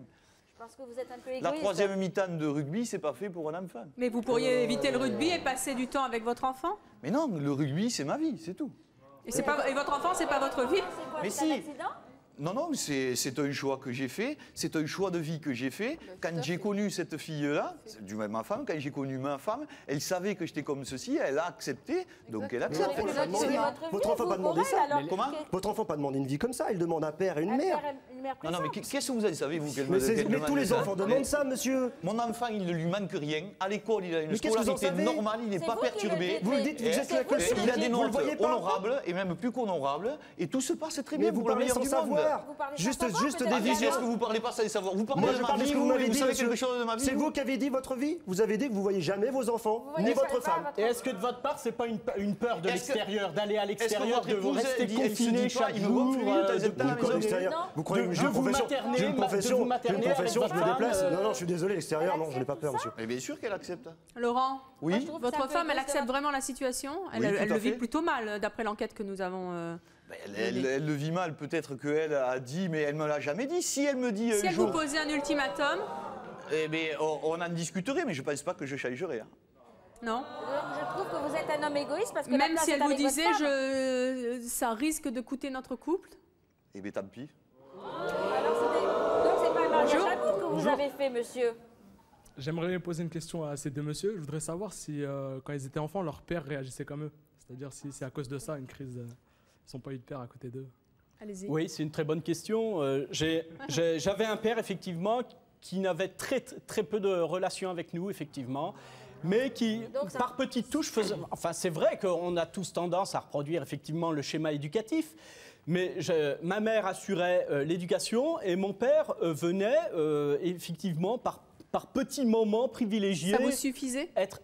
Speaker 4: Je pense que vous êtes un peu égoïste.
Speaker 7: La troisième mi-temps de rugby, c'est pas fait pour un enfant.
Speaker 1: Mais vous pourriez éviter le rugby et passer du temps avec votre enfant?
Speaker 7: Mais non, le rugby, c'est ma vie, c'est tout.
Speaker 1: Et votre enfant, c'est pas votre vie?
Speaker 4: C'est quoi,
Speaker 7: Mais
Speaker 4: c'est un
Speaker 7: si.
Speaker 4: accident?
Speaker 7: Non, non, c'est un choix que j'ai fait, c'est un choix de vie que j'ai fait. Quand j'ai connu cette fille-là, du même ma femme, quand j'ai connu ma femme, elle savait que j'étais comme ceci, elle a accepté, donc elle accepte.
Speaker 6: Votre enfant n'a pas demandé ça.
Speaker 7: Comment?
Speaker 5: Votre enfant n'a pas demandé une vie comme ça, il demande un père et une mère.
Speaker 7: Non, non, mais qu'est-ce que vous en savez, vous, qu'elle
Speaker 5: Mais,
Speaker 7: qu'elle
Speaker 5: mais
Speaker 7: demande
Speaker 5: tous les
Speaker 7: ça?
Speaker 5: enfants demandent ça, monsieur.
Speaker 7: Mon enfant, il ne lui manque rien. À l'école, il a une
Speaker 5: Mais qu'est-ce que vous en
Speaker 7: scolarité
Speaker 5: savez?
Speaker 7: normale, il n'est
Speaker 4: C'est
Speaker 7: pas
Speaker 4: vous qui
Speaker 7: perturbé.
Speaker 5: Vous le dites, vous êtes
Speaker 7: Et
Speaker 5: que
Speaker 7: il a des
Speaker 5: vous le
Speaker 7: notes
Speaker 5: voyez pas.
Speaker 7: honorables, et même plus qu'honorables, et tout se passe très
Speaker 5: Mais
Speaker 7: bien
Speaker 5: vous
Speaker 7: pour le
Speaker 5: parlez
Speaker 7: meilleur
Speaker 5: sans
Speaker 7: du monde.
Speaker 5: savoir.
Speaker 4: Vous parlez sans
Speaker 5: Juste
Speaker 4: savoir,
Speaker 5: des
Speaker 4: peut-être.
Speaker 5: visions.
Speaker 7: Est-ce que vous parlez pas sans savoir? Vous parlez
Speaker 5: Moi,
Speaker 7: de
Speaker 5: je
Speaker 7: ma
Speaker 5: parle de
Speaker 7: vie,
Speaker 5: ce que vous m'avez
Speaker 7: vous
Speaker 5: dit,
Speaker 7: savez
Speaker 5: monsieur.
Speaker 7: quelque chose de ma vie?
Speaker 5: C'est vous qui avez dit votre vie. Vous avez dit que vous voyez jamais vos enfants,
Speaker 4: Vous
Speaker 5: ni
Speaker 4: voyez
Speaker 5: votre
Speaker 4: pas
Speaker 5: femme.
Speaker 4: votre
Speaker 2: Et est-ce que de votre part, c'est pas une peur de
Speaker 7: Est-ce que-
Speaker 2: l'extérieur, d'aller à
Speaker 7: Est-ce que
Speaker 2: l'extérieur,
Speaker 7: votre
Speaker 2: de vous
Speaker 7: épouse,
Speaker 2: rester
Speaker 7: elle se dit
Speaker 2: confiné
Speaker 7: pas,
Speaker 2: chaque
Speaker 7: il me
Speaker 2: jour,
Speaker 7: gonfle lui, t'as des
Speaker 2: de
Speaker 7: temps à la maison.
Speaker 5: L'extérieur.
Speaker 4: Non.
Speaker 5: Vous croyez que j'ai
Speaker 2: de
Speaker 5: une
Speaker 2: vous
Speaker 5: profession?
Speaker 2: materner,
Speaker 5: J'ai une
Speaker 2: de vous
Speaker 5: profession,
Speaker 2: materner
Speaker 5: j'ai une profession,
Speaker 2: avec
Speaker 5: je me
Speaker 2: votre
Speaker 5: déplace.
Speaker 2: femme,
Speaker 5: Non, non, je suis désolé, l'extérieur,
Speaker 4: elle
Speaker 5: non, je n'ai pas
Speaker 4: accepte
Speaker 5: peur,
Speaker 4: ça
Speaker 5: monsieur.
Speaker 7: Mais bien sûr qu'elle accepte.
Speaker 1: Laurent,
Speaker 7: Oui.
Speaker 4: Moi, je trouve que
Speaker 1: votre
Speaker 4: c'est un peu
Speaker 1: femme, elle
Speaker 4: égoïste de
Speaker 1: accepte
Speaker 4: votre-
Speaker 1: vraiment la situation? Elle,
Speaker 7: Oui,
Speaker 1: elle
Speaker 7: tout à
Speaker 1: le vit
Speaker 7: fait.
Speaker 1: plutôt mal, d'après l'enquête que nous avons.
Speaker 7: Elle le vit mal, peut-être qu'elle a dit, mais elle me l'a jamais dit. Si elle me dit
Speaker 1: Si
Speaker 7: un
Speaker 1: elle vous
Speaker 7: jour,
Speaker 1: posait un ultimatum,
Speaker 7: eh bien, on en discuterait, mais je ne pense pas que je changerais. Hein.
Speaker 1: non?
Speaker 4: Je trouve que vous êtes un homme égoïste parce que la
Speaker 1: Même
Speaker 4: place
Speaker 1: si
Speaker 4: est
Speaker 1: elle vous
Speaker 4: avec votre
Speaker 1: disait,
Speaker 4: femme.
Speaker 1: ça risque de coûter notre couple?
Speaker 7: Eh bien, tant pis.
Speaker 4: Alors, donc c'est pas un mariage
Speaker 1: Bonjour.
Speaker 4: d'amour que vous avez fait, monsieur.
Speaker 8: J'aimerais poser une question à ces deux messieurs. Je voudrais savoir si, quand ils étaient enfants, leur père réagissait comme eux. C'est-à-dire si c'est à cause de ça, une crise, ils n'ont pas eu de père à côté d'eux.
Speaker 1: Allez-y.
Speaker 2: Oui, c'est une très bonne question. J'avais un père, effectivement, qui n'avait très peu de relations avec nous, effectivement, mais qui,
Speaker 4: Donc ça-
Speaker 2: par petites touches, faisait... Enfin, c'est vrai qu'on a tous tendance à reproduire, effectivement, le schéma éducatif, mais ma mère assurait l'éducation et mon père venait, effectivement, par petits moments privilégiés...
Speaker 1: Ça vous suffisait?
Speaker 2: être...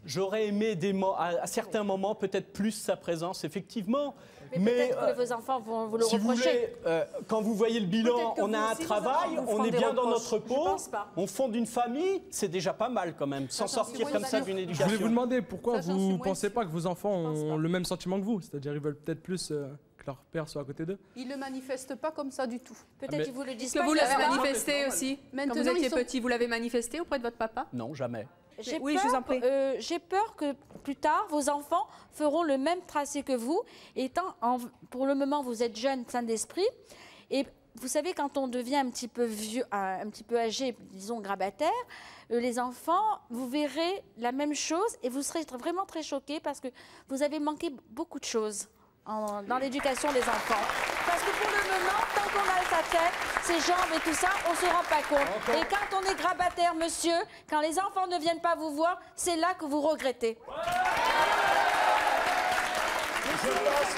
Speaker 2: J'aurais aimé à certains moments peut-être plus sa présence, effectivement.
Speaker 4: Mais peut-être que vos enfants vont vous le
Speaker 2: si vous
Speaker 4: reprocher.
Speaker 2: voulez, quand vous voyez le bilan,
Speaker 3: Peut-être que
Speaker 2: on
Speaker 3: vous
Speaker 2: a un
Speaker 3: aussi, vos
Speaker 2: travail,
Speaker 3: enfants vous
Speaker 2: on
Speaker 3: feront
Speaker 2: est
Speaker 3: des
Speaker 2: bien dans
Speaker 3: reproches.
Speaker 2: notre
Speaker 4: Je
Speaker 2: peau,
Speaker 4: pense pas.
Speaker 2: on fonde une famille, c'est déjà pas mal quand même, s'en sortir comme ça d'une
Speaker 8: Je
Speaker 2: éducation.
Speaker 8: voulais vous demander pourquoi
Speaker 3: Ça, j'en suis
Speaker 8: vous ne
Speaker 3: moins
Speaker 8: pensez
Speaker 3: sûre.
Speaker 8: pas que vos enfants
Speaker 3: Je pense
Speaker 8: ont
Speaker 3: pas.
Speaker 8: le même sentiment que vous. C'est-à-dire ils veulent peut-être plus que leur père soit à côté d'eux.
Speaker 3: Ils ne le manifestent pas comme ça du tout.
Speaker 4: Peut-être
Speaker 8: mais-
Speaker 4: qu'ils vous le disent
Speaker 1: Est-ce que
Speaker 4: pas.
Speaker 1: vous
Speaker 4: ils
Speaker 1: l'avez
Speaker 4: le savent.
Speaker 1: manifesté aussi? Quand
Speaker 3: Maintenant,
Speaker 1: vous étiez
Speaker 3: ils sont-
Speaker 1: petit, vous l'avez manifesté auprès de votre papa?
Speaker 2: Non, jamais.
Speaker 4: J'ai
Speaker 1: Oui, je vous en prie.
Speaker 4: J'ai peur que plus tard, vos enfants feront le même tracé que vous. Pour le moment, vous êtes jeune, sain d'esprit. Et vous savez, quand on devient un petit peu vieux, un petit peu âgé, disons grabataire, les enfants, vous verrez la même chose et vous serez vraiment très choqués parce que vous avez manqué beaucoup de choses dans l'éducation des enfants. Parce que pour le moment, tant qu'on a sa tête, ses jambes et tout ça, on ne se rend pas compte. Et quand on est grabataire, monsieur, quand les enfants ne viennent pas vous voir, c'est là que vous regrettez.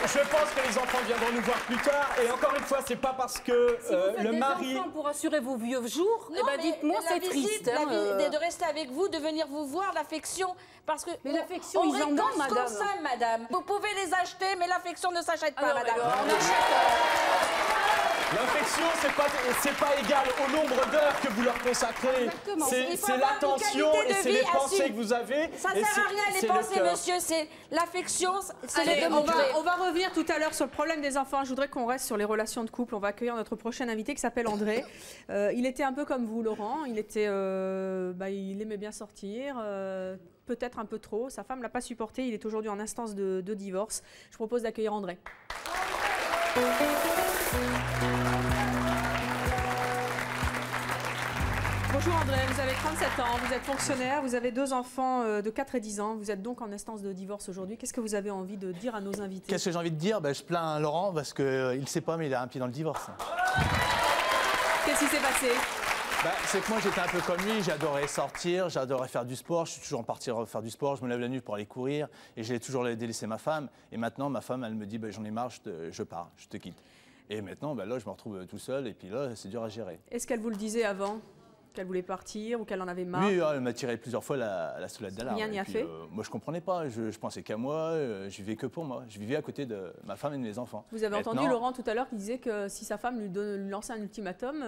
Speaker 2: Je pense que les enfants viendront nous voir plus tard. Et encore une fois, c'est pas parce que le mari...
Speaker 3: Pour assurer vos vieux jours,
Speaker 4: Non,
Speaker 3: eh ben,
Speaker 4: mais
Speaker 3: dites-moi,
Speaker 4: la
Speaker 3: c'est
Speaker 4: visite,
Speaker 3: triste. hein,
Speaker 4: de rester avec vous, de venir vous voir, l'affection, parce que
Speaker 3: Mais
Speaker 4: on-
Speaker 3: l'affection,
Speaker 4: on
Speaker 3: ils en
Speaker 4: récolte
Speaker 3: donnent,
Speaker 4: ce
Speaker 3: madame.
Speaker 4: qu'on sème, madame. Vous pouvez les acheter, mais l'affection ne s'achète pas, madame.
Speaker 2: L'infection, c'est pas égal au nombre d'heures que vous leur consacrez.
Speaker 3: Exactement.
Speaker 2: C'est
Speaker 4: Il faut
Speaker 2: c'est
Speaker 4: avoir une
Speaker 2: l'attention
Speaker 4: qualité
Speaker 2: et
Speaker 4: de
Speaker 2: c'est
Speaker 4: vie
Speaker 2: les pensées
Speaker 4: assume.
Speaker 2: que vous avez.
Speaker 4: Ça
Speaker 2: et
Speaker 4: sert
Speaker 2: c'est-
Speaker 4: à rien
Speaker 2: c'est
Speaker 4: les
Speaker 2: le
Speaker 4: pensées,
Speaker 2: cœur.
Speaker 4: monsieur. C'est l'affection, c'est les
Speaker 1: Allez,
Speaker 4: demontrer.
Speaker 1: on va revenir tout à l'heure sur le problème des enfants. Je voudrais qu'on reste sur les relations de couple. On va accueillir notre prochain invité qui s'appelle André. Il était un peu comme vous, Laurent. Il aimait bien sortir, peut-être un peu trop. Sa femme ne l'a pas supporté. Il est aujourd'hui en instance de divorce. Je propose d'accueillir André. Bonjour André, vous avez 37 ans, vous êtes fonctionnaire, vous avez 2 enfants de 4 et 10 ans. Vous êtes donc en instance de divorce aujourd'hui. Qu'est-ce que vous avez envie de dire à nos invités?
Speaker 9: Qu'est-ce que j'ai envie de dire? Je plains Laurent parce qu'il ne sait pas, mais il a un pied dans le divorce.
Speaker 1: Qu'est-ce qui s'est passé?
Speaker 9: C'est que moi, j'étais un peu comme lui. J'adorais sortir, j'adorais faire du sport. Je suis toujours en partie à faire du sport. Je me lève la nuit pour aller courir. Et j'ai toujours délaissé ma femme. Et maintenant, ma femme, elle me dit j'en ai marre, je pars, je te quitte. Et maintenant, là, je me retrouve tout seul. Et puis là, c'est dur à gérer.
Speaker 1: Est-ce qu'elle vous le disait avant? Qu'elle voulait partir ou qu'elle en avait marre?
Speaker 9: Oui, elle m'a tiré plusieurs fois la sonnette d'alarme.
Speaker 1: Rien n'y a
Speaker 9: Et puis,
Speaker 1: fait.
Speaker 9: moi, je ne comprenais pas. Je pensais qu'à moi. Je vivais que pour moi. Je vivais à côté de ma femme et de mes enfants.
Speaker 1: Vous avez entendu
Speaker 9: Maintenant-
Speaker 1: Laurent tout à l'heure qui disait que si sa femme lui lançait un ultimatum,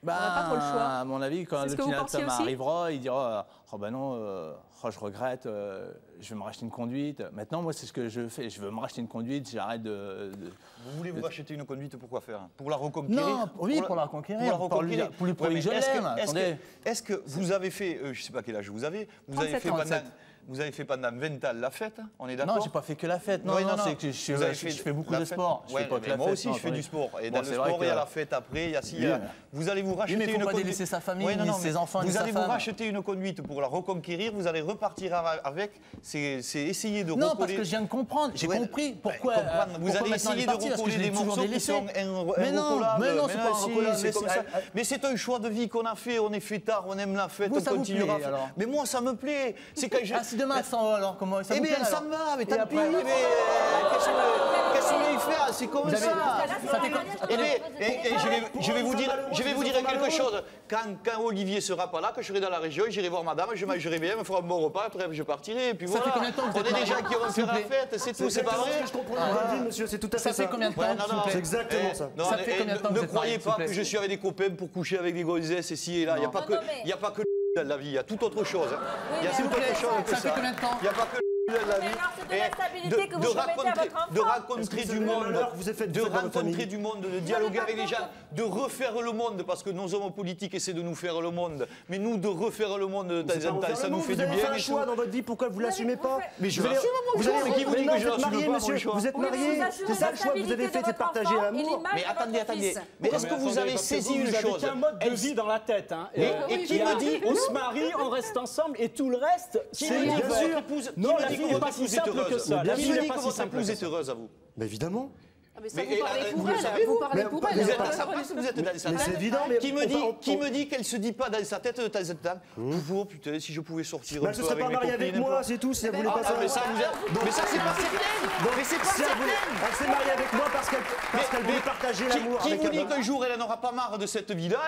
Speaker 1: pas trop le choix.
Speaker 9: À mon avis, quand
Speaker 1: C'est ce que vous pensiez
Speaker 9: l'ultimatum
Speaker 1: aussi
Speaker 9: arrivera, il dira oh ben non, je regrette, je vais me racheter une conduite. Maintenant, moi, c'est ce que je fais. Je veux me racheter une conduite, j'arrête de.
Speaker 7: Vous voulez vous racheter une conduite, pourquoi faire? Pour la reconquérir?
Speaker 9: Non, oui, pour la reconquérir. Pour lui prouver que je l'aime.
Speaker 7: Est-ce que vous avez fait, je ne sais pas quel âge vous avez fait pendant 20 ans la fête, on est d'accord?
Speaker 9: Non, j'ai pas fait que la fête. Non, c'est que je fais beaucoup de sport.
Speaker 7: Moi aussi, je fais du sport. Et dans le sport, il y a la fête après, il y a si. Vous allez vous racheter une conduite.
Speaker 9: Laisser sa famille, ses enfants,
Speaker 7: vous allez vous racheter une conduite pour la reconquérir, vous allez repartir avec. C'est essayer de recoller.
Speaker 9: Non, parce que je viens de comprendre. J'ai compris pourquoi.
Speaker 7: Vous allez essayer de recoller des morceaux qui sont irrecolables.
Speaker 9: Mais non, c'est pas irrecollable.
Speaker 7: C'est comme ça. Mais c'est un choix de vie qu'on a fait. On est fêtard, on aime la fête, on continuera. Mais moi, ça me plaît. C'est quand
Speaker 9: si demain elle s'en va alors, comment ça vous plaît?
Speaker 7: Ça me va, mais tant pis. Qu'est-ce que vous voulez faire? C'est comme ça. Je vais vous dire quelque chose. Quand Olivier sera pas là, que je serai dans la région, j'irai voir madame, je mangerai bien, elle me fera un bon repas, après je partirai. Et puis voilà. On est des gens qui vont faire la fête, c'est tout, c'est pas vrai?
Speaker 5: Je comprends. Monsieur, c'est tout à fait ça.
Speaker 9: Ça fait combien de temps?
Speaker 5: C'est exactement ça.
Speaker 7: Ne croyez pas que je suis avec des copains pour coucher avec des gonzesses ici et là. Il n'y a pas que dans la vie, il y a tout autre chose. Il y a tout autre chose que ça.
Speaker 9: Ça fait combien de temps?
Speaker 7: Il n'y a pas que dans la vie. De rencontrer du monde, de dialoguer avec les gens, de refaire le monde, parce que nos hommes politiques essaient de nous faire le monde. Mais nous, de refaire le monde de temps en temps, ça nous fait du bien.
Speaker 5: Vous avez fait un choix dans votre vie, pourquoi vous ne l'assumez pas?
Speaker 7: Mais je l'assume mon choix, mais qui vous dit que je l'assume pas mon choix?
Speaker 5: Vous êtes marié, c'est ça le choix que vous avez fait, c'est de partager l'amour.
Speaker 7: Mais attendez. Mais est-ce que vous avez saisi une chose?
Speaker 2: Vous avez qu'un mode de vie dans la tête.
Speaker 7: Et qui me dit
Speaker 2: on se marie, on reste ensemble et tout le reste,
Speaker 7: c'est bien sûr.
Speaker 2: Non, la vie n'est pas si simple que ça.
Speaker 7: La vie n'est pas si simple. Vous êtes heureuse à vous?
Speaker 5: Mais évidemment.
Speaker 3: Mais ça, vous parlez pour elle. Vous parlez pour elle.
Speaker 7: Vous êtes à sa place, vous êtes dans sa tête.
Speaker 5: C'est évident, mais
Speaker 7: qui me dit qu'elle se dit pas dans sa tête de temps en temps, oh putain, si je pouvais sortir un
Speaker 5: elle se
Speaker 7: peu
Speaker 5: serait
Speaker 7: avec
Speaker 5: pas
Speaker 7: mes
Speaker 5: mariée
Speaker 7: copines.
Speaker 5: avec moi, c'est tout, si elle voulait pas ça.
Speaker 7: Mais ça, c'est pas certain. Mais c'est pas certain.
Speaker 5: Elle s'est mariée avec moi parce qu'elle voulait partager l'amour avec un homme.
Speaker 7: Qui vous dit qu'un jour elle n'aura pas marre de cette vie-là,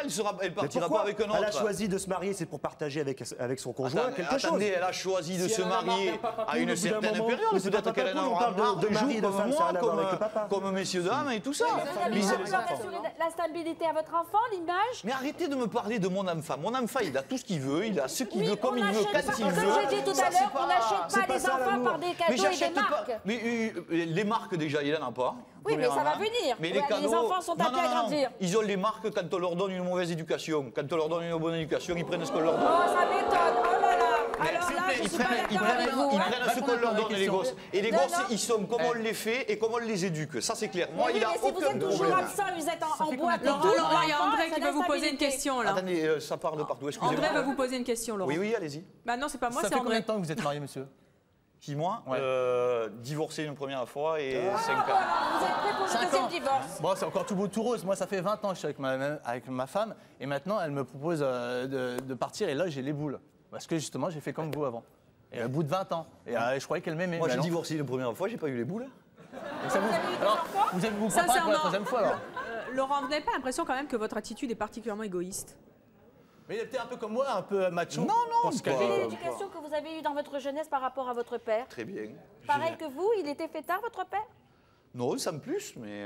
Speaker 7: elle partira pas avec un autre?
Speaker 5: Elle a choisi de se marier, c'est pour partager avec son conjoint quelque chose.
Speaker 7: Attendez, elle a choisi de se marier à une certaine période. Peut-être qu'elle en aura marre de
Speaker 5: mari et de femme, ça n'a rien à voir avec le
Speaker 7: moi,
Speaker 5: papa.
Speaker 7: comme messieurs dames et tout ça.
Speaker 4: Vous assurez la stabilité à votre enfant, l'image?
Speaker 7: Mais arrêtez de me parler de mon enfant. Mon enfant, il a tout ce qu'il veut, il a ce qu'il veut, comme il veut, quand il veut.
Speaker 4: Comme j'ai dit tout à l'heure, on n'achète pas les enfants par des cadeaux et des marques.
Speaker 7: Mais les marques, déjà, il n'en a pas.
Speaker 4: Oui, mais ça va venir.
Speaker 7: Mais
Speaker 4: les enfants sont appelés à grandir.
Speaker 7: Ils ont les marques quand on leur donne une mauvaise éducation. Quand on leur donne une bonne éducation, ils prennent ce qu'on leur donne.
Speaker 4: Oh, ça m'étonne. Oh là là. Alors là,
Speaker 7: ils prennent ce qu'on leur donne, les gosses. Et les gosses, ils sont comme on les fait et comme on les éduque. Ça, c'est clair. Moi, il a aucun problème.
Speaker 4: Si vous êtes toujours absent, vous êtes en boîte.
Speaker 1: Laurent, il y a André qui veut vous poser une question là.
Speaker 7: Attendez, ça part de partout. Excusez-moi.
Speaker 1: André veut vous poser une question, Laurent.
Speaker 7: Oui, allez-y.
Speaker 1: Bah non, c'est pas moi,
Speaker 9: Ça
Speaker 1: c'est
Speaker 9: fait combien
Speaker 1: André.
Speaker 9: de temps que vous êtes marié, monsieur?
Speaker 7: Qui, moi? Divorcé une première fois et 5 ans.
Speaker 4: Vous êtes prêts pour le deuxième divorce?
Speaker 9: Bon, c'est encore tout beau, tout rose. Moi, ça fait 20 ans que je suis avec ma femme. Et maintenant, elle me propose de partir. Et là, j'ai les boules. Parce que justement, j'ai fait comme vous avant. Et au bout de 20 ans. Et je croyais qu'elle m'aimait.
Speaker 7: Moi, j'ai divorcé une première fois, j'ai pas eu les boules.
Speaker 9: Vous allez vous
Speaker 1: Ça,
Speaker 9: préparer
Speaker 1: c'est
Speaker 9: pour la
Speaker 1: un-
Speaker 9: troisième fois, alors?
Speaker 1: Laurent, vous n'avez pas l'impression quand même que votre attitude est particulièrement égoïste?
Speaker 9: Mais il était un peu comme moi, un peu macho.
Speaker 7: Non,
Speaker 9: parce que-
Speaker 4: Quelle est l'éducation que vous avez eue dans votre jeunesse par rapport à votre père?
Speaker 7: Très bien.
Speaker 4: Pareil que vous, il était fêtard, votre père?
Speaker 7: Non, sans plus, mais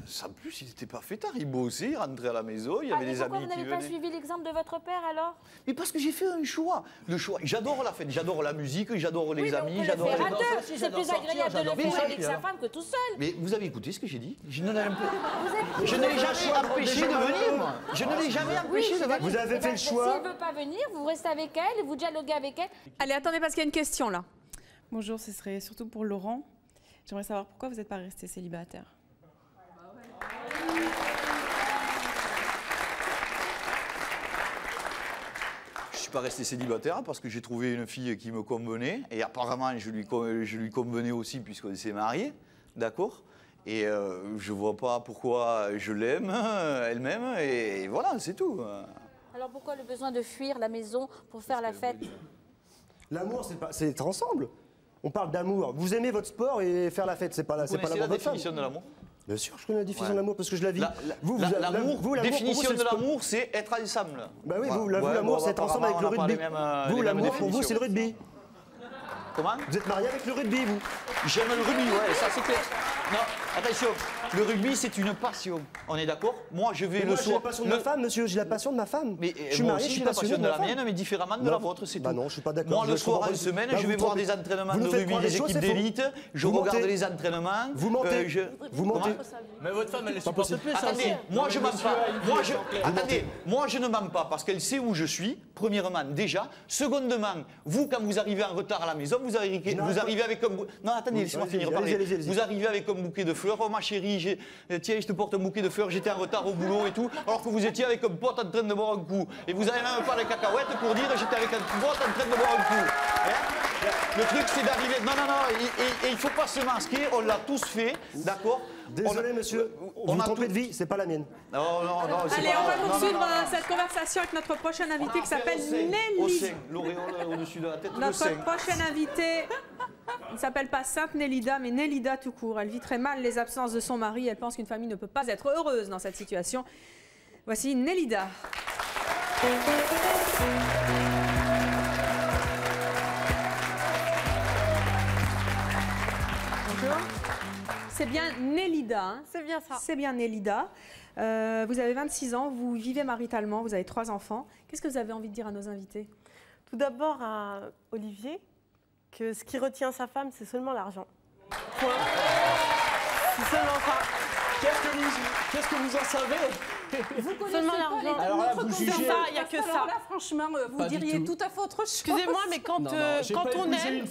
Speaker 7: sans plus, il n'était pas fêtard. Il bossait, il rentrait à la maison, il y avait
Speaker 4: mais
Speaker 7: des
Speaker 4: pourquoi
Speaker 7: amis
Speaker 4: vous
Speaker 7: qui
Speaker 4: n'avez pas
Speaker 7: venaient.
Speaker 4: suivi l'exemple de votre père alors?
Speaker 7: Mais parce que j'ai fait un choix. Le choix. J'adore la fête, j'adore la musique, j'adore les
Speaker 4: Oui, mais
Speaker 7: amis,
Speaker 4: on peut le
Speaker 7: j'adore.
Speaker 4: faire à
Speaker 9: j'adore
Speaker 4: deux.
Speaker 9: ça aussi,
Speaker 4: C'est
Speaker 9: j'adore
Speaker 4: plus
Speaker 9: sortir,
Speaker 4: agréable de
Speaker 9: j'adore
Speaker 4: le faire
Speaker 9: faire
Speaker 4: avec
Speaker 9: ça.
Speaker 4: sa femme que tout seul.
Speaker 7: Mais vous avez écouté ce que j'ai dit? Je ne l'ai jamais empêché de venir, moi. Je ne l'ai jamais empêché de venir.
Speaker 5: Vous avez fait le choix.
Speaker 4: Si elle ne veut pas venir, vous restez avec elle, vous dialoguez avec elle.
Speaker 1: Allez, attendez, parce qu'il y a une question là.
Speaker 10: Bonjour, ce serait surtout pour Laurent. J'aimerais savoir pourquoi vous n'êtes pas resté célibataire.
Speaker 7: Je ne suis pas resté célibataire parce que j'ai trouvé une fille qui me convenait. Et apparemment, je lui convenais aussi puisqu'on s'est mariés. D'accord? Et je ne vois pas pourquoi je l'aime, elle m'aime. Et voilà, c'est tout.
Speaker 4: Alors pourquoi le besoin de fuir la maison pour faire la fête?
Speaker 5: L'amour, c'est être ensemble. On parle d'amour. Vous aimez votre sport et faire la fête, c'est pas
Speaker 7: Vous
Speaker 5: l'amour
Speaker 7: connaissez
Speaker 5: de
Speaker 7: la
Speaker 5: votre femme.
Speaker 7: définition de l'amour?
Speaker 5: Bien sûr, je connais la définition de l'amour parce que je la vis.
Speaker 7: L'amour,
Speaker 5: la
Speaker 7: définition de l'amour, c'est être ensemble.
Speaker 5: Bah oui,
Speaker 7: Voilà.
Speaker 5: l'amour, c'est être ensemble avec le
Speaker 7: apparemment, on n'a
Speaker 5: rugby.
Speaker 7: pas les mêmes-
Speaker 5: Vous,
Speaker 7: les mêmes
Speaker 5: l'amour, pour vous, c'est le
Speaker 7: définitions.
Speaker 5: rugby.
Speaker 7: Comment?
Speaker 5: Vous êtes marié avec le rugby, vous.
Speaker 7: J'aime le rugby, ouais, ça c'est clair. Non, attention, Le rugby, c'est une passion. On est d'accord? Moi, je vais le soir.
Speaker 5: J'ai la passion de ma femme, monsieur. J'ai la passion de ma femme.
Speaker 7: Mais
Speaker 5: je suis marié, je suis
Speaker 7: la passion de la
Speaker 5: femme.
Speaker 7: mienne, mais différemment de la vôtre, c'est tout.
Speaker 5: Bah non, je suis pas d'accord.
Speaker 7: Moi, le soir, en semaine, je vais voir des entraînements de rugby des équipes d'élite. Je regarde les entraînements.
Speaker 5: Vous mentez. Vous mentez.
Speaker 9: Mais votre femme, elle est supporte plus.
Speaker 7: Attendez, moi, je mens pas. Attendez, moi, je ne mens pas parce qu'elle sait où je suis, premièrement, déjà. Secondement, vous, quand vous arrivez en retard à la maison, vous arrivez avec un... Non, attendez, laissez-moi finir de parler. Vous arrivez avec un bouquet de fleurs. Oh, ma chérie, tiens, je te porte un bouquet de fleurs, j'étais en retard au boulot et tout, alors que vous étiez avec un pote en train de boire un coup. Et vous avez même pas les cacahuètes pour dire j'étais avec un pote en train de boire un coup. Hein? Le truc, c'est d'arriver... Non, et il ne faut pas se masquer, on l'a tous fait, d'accord?
Speaker 5: Désolé, monsieur, vous vous trompez de vie, c'est pas la mienne.
Speaker 7: Non,
Speaker 1: allez, on va poursuivre cette conversation avec notre prochaine invitée qui s'appelle Nélida.
Speaker 7: L'auréole au-dessus de la tête,
Speaker 1: notre prochaine invitée ne s'appelle pas Sainte Nélida, mais Nélida tout court. Elle vit très mal les absences de son mari. Elle pense qu'une famille ne peut pas être heureuse dans cette situation. Voici Nélida. Bonjour. C'est bien Nélida. Hein?
Speaker 11: C'est bien ça.
Speaker 1: C'est bien Nélida. Vous avez 26 ans, vous vivez maritalement, vous avez 3 enfants. Qu'est-ce que vous avez envie de dire à nos invités?
Speaker 11: Tout d'abord à Olivier, que ce qui retient sa femme, c'est seulement l'argent. Point. C'est seulement ça.
Speaker 2: Qu'est-ce que vous en savez?
Speaker 3: Vous connaissez
Speaker 11: seulement
Speaker 3: pas les
Speaker 11: l'argent.
Speaker 2: Alors là, vous jugez...
Speaker 11: ça, il n'y a que ça.
Speaker 3: Alors là, franchement, vous
Speaker 2: Pas du
Speaker 3: diriez
Speaker 2: tout.
Speaker 3: tout à fait autre chose.
Speaker 11: Excusez-moi, mais quand on aime...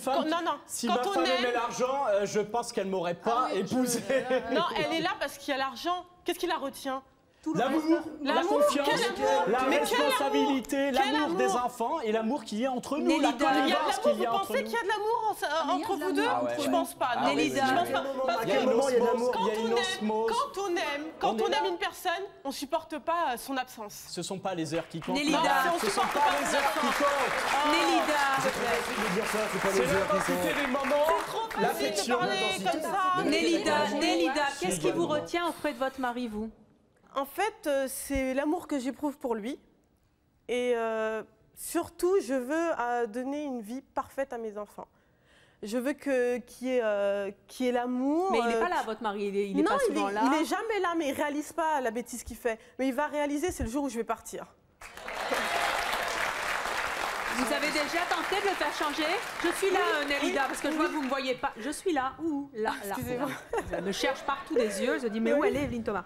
Speaker 2: Si ma femme aimait l'argent, je pense qu'elle ne m'aurait pas épousé.
Speaker 11: Non, elle est là parce qu'il y a l'argent. Qu'est-ce qui la retient?
Speaker 2: L'amour, la confiance, la
Speaker 11: Mais
Speaker 2: responsabilité, l'amour des enfants et l'amour qu'il y a entre nous.
Speaker 1: Nélida.
Speaker 2: La
Speaker 11: Il y a
Speaker 2: connivence
Speaker 11: de
Speaker 2: qu'il y
Speaker 11: l'amour,
Speaker 2: a
Speaker 11: vous
Speaker 2: entre
Speaker 11: pensez
Speaker 2: nous.
Speaker 11: qu'il y a de l'amour entre vous deux? Je pense pas.
Speaker 1: Nélida.
Speaker 11: Je pense pas. Parce
Speaker 2: Il y a une osmose, il y a une osmose.
Speaker 11: Quand on aime une personne, on supporte pas son absence.
Speaker 2: Ce ne sont pas les heures qui comptent.
Speaker 1: Nélida.
Speaker 2: Non, ce ne sont pas les heures qui comptent.
Speaker 1: Nélida.
Speaker 2: C'est l'intensité des moments, l'affection.
Speaker 1: Nélida, qu'est-ce qui vous retient auprès de votre mari, vous?
Speaker 11: En fait, c'est l'amour que j'éprouve pour lui. Et surtout, je veux donner une vie parfaite à mes enfants. Je veux qu'il y ait l'amour.
Speaker 1: Mais il n'est pas là, votre mari, il est pas souvent là.
Speaker 11: Il n'est jamais là, mais il ne réalise pas la bêtise qu'il fait. Mais il va réaliser, c'est le jour où je vais partir.
Speaker 1: Vous avez déjà tenté de le faire changer? Je suis là, Nélida, parce que je vois que vous ne me voyez pas. Je suis là, où? Là.
Speaker 11: Excusez-moi.
Speaker 1: Elle me cherche partout des yeux. Je dis, mais où elle est, Evelyne Thomas?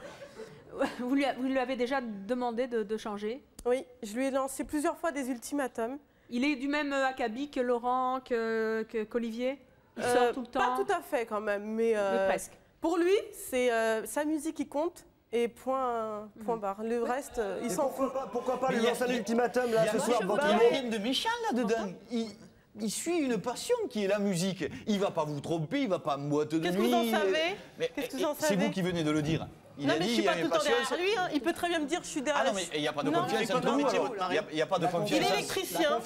Speaker 1: Vous lui avez déjà demandé de changer?
Speaker 11: Oui, je lui ai lancé plusieurs fois des ultimatums.
Speaker 1: Il est du même acabit que Laurent, qu'Olivier? Il sort tout le temps?
Speaker 11: Pas tout à fait quand même, mais
Speaker 1: presque.
Speaker 11: Pour lui, c'est sa musique qui compte et point barre. Le reste, il s'en fout.
Speaker 5: Pourquoi pas lui lancer un ultimatum là ce soir?
Speaker 7: Il n'y a rien de méchant là-dedans. Il suit une passion qui est la musique. Il ne va pas vous tromper, il ne va pas en boîte de nuit.
Speaker 11: Qu'est-ce que vous en savez? Qu'est-ce que vous en savez?
Speaker 7: C'est vous qui venez de le dire.
Speaker 11: Non, mais je ne suis pas tout le temps derrière lui. Hein. Il peut très bien me dire je suis derrière.
Speaker 7: Ah non, mais il n'y a pas de confiance entre nous. Il n'y a pas de confiance.
Speaker 11: Il est électricien.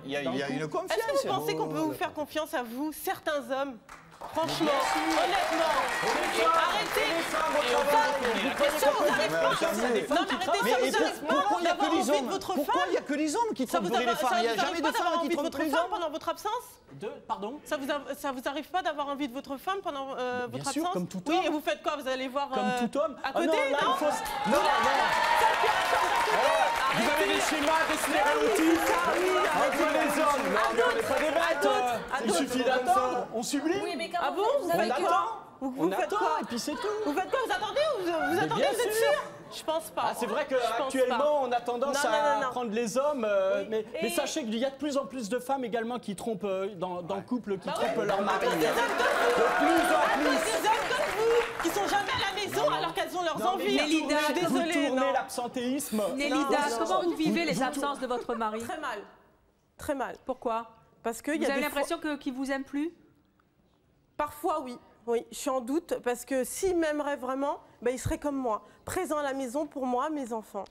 Speaker 7: Il y a une confiance.
Speaker 11: Est-ce que vous pensez qu'on peut vous faire confiance à vous, certains hommes? Franchement, honnêtement, arrêtez. Ça vous arrive pas? Non, mais arrêtez, ça vous arrive pas d'avoir envie de votre femme?
Speaker 7: Pourquoi il n'y a que les hommes qui tromperaient les femmes? Il n'y a jamais de femmes qui trompent les hommes
Speaker 11: pendant votre absence?
Speaker 2: Pardon?
Speaker 11: Ça vous arrive pas d'avoir envie de votre femme pendant votre absence?
Speaker 2: Bien sûr, comme tout homme.
Speaker 11: Oui, et vous faites quoi? Vous allez voir
Speaker 2: comme tout homme.
Speaker 11: à côté?
Speaker 2: Non. Vous avez des schémas, des stéréotypes entre les hommes. Non, mais on n'est pas des bêtes. Il suffit d'attendre, on s'oublie.
Speaker 4: Oui, mais
Speaker 11: Ah bon?
Speaker 4: vous avez que...
Speaker 11: Vous faites quoi?
Speaker 2: Et puis c'est tout.
Speaker 11: Vous faites quoi? Vous attendez ou vous attendez? Vous êtes sûr? Je pense pas.
Speaker 2: C'est vrai qu'actuellement, on a tendance à prendre les hommes, mais sachez qu'il y a de plus en plus de femmes également qui trompent dans le couple, qui trompent leur mari.
Speaker 11: Des hommes comme vous, qui sont jamais à la maison alors qu'elles ont leurs envies.
Speaker 1: Nélida,
Speaker 11: je suis désolée.
Speaker 2: Vous tournez l'absentéisme.
Speaker 1: Nélida, comment vous vivez les absences de votre mari?
Speaker 11: Très mal. Très mal.
Speaker 1: Pourquoi?
Speaker 11: Parce que
Speaker 1: vous avez l'impression qu'il vous aime plus?
Speaker 11: Parfois, oui. Oui, je suis en doute parce que s'il m'aimerait vraiment, il serait comme moi, présent à la maison pour moi, mes enfants.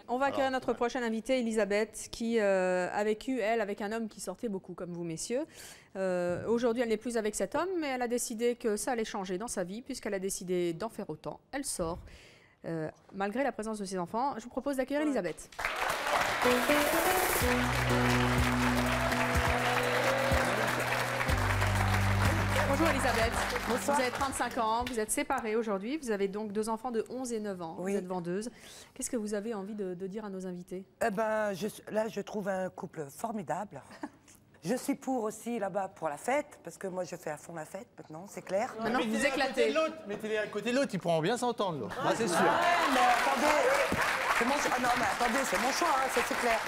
Speaker 1: On va accueillir notre prochaine invitée, Elisabeth, qui a vécu, elle, avec un homme qui sortait beaucoup, comme vous, messieurs. Aujourd'hui, elle n'est plus avec cet homme, mais elle a décidé que ça allait changer dans sa vie, puisqu'elle a décidé d'en faire autant. Elle sort, malgré la présence de ses enfants. Je vous propose d'accueillir Elisabeth. Bonjour Elisabeth.
Speaker 12: Bonsoir.
Speaker 1: Vous avez 35 ans, vous êtes séparée aujourd'hui. Vous avez donc 2 enfants de 11 et 9 ans.
Speaker 12: Oui.
Speaker 1: Vous êtes vendeuse. Qu'est-ce que vous avez envie de dire à nos invités?
Speaker 12: Eh ben, là, je trouve un couple formidable. Je suis pour aussi là-bas pour la fête, parce que moi je fais à fond la fête maintenant, c'est clair.
Speaker 1: Maintenant, vous éclatez.
Speaker 9: Mettez-les à côté de l'autre, ils pourront bien s'entendre. Ah, c'est sûr.
Speaker 12: Ouais, mais attendez, c'est mon choix. Ah non, mais attendez, c'est mon choix, hein, ça c'est clair.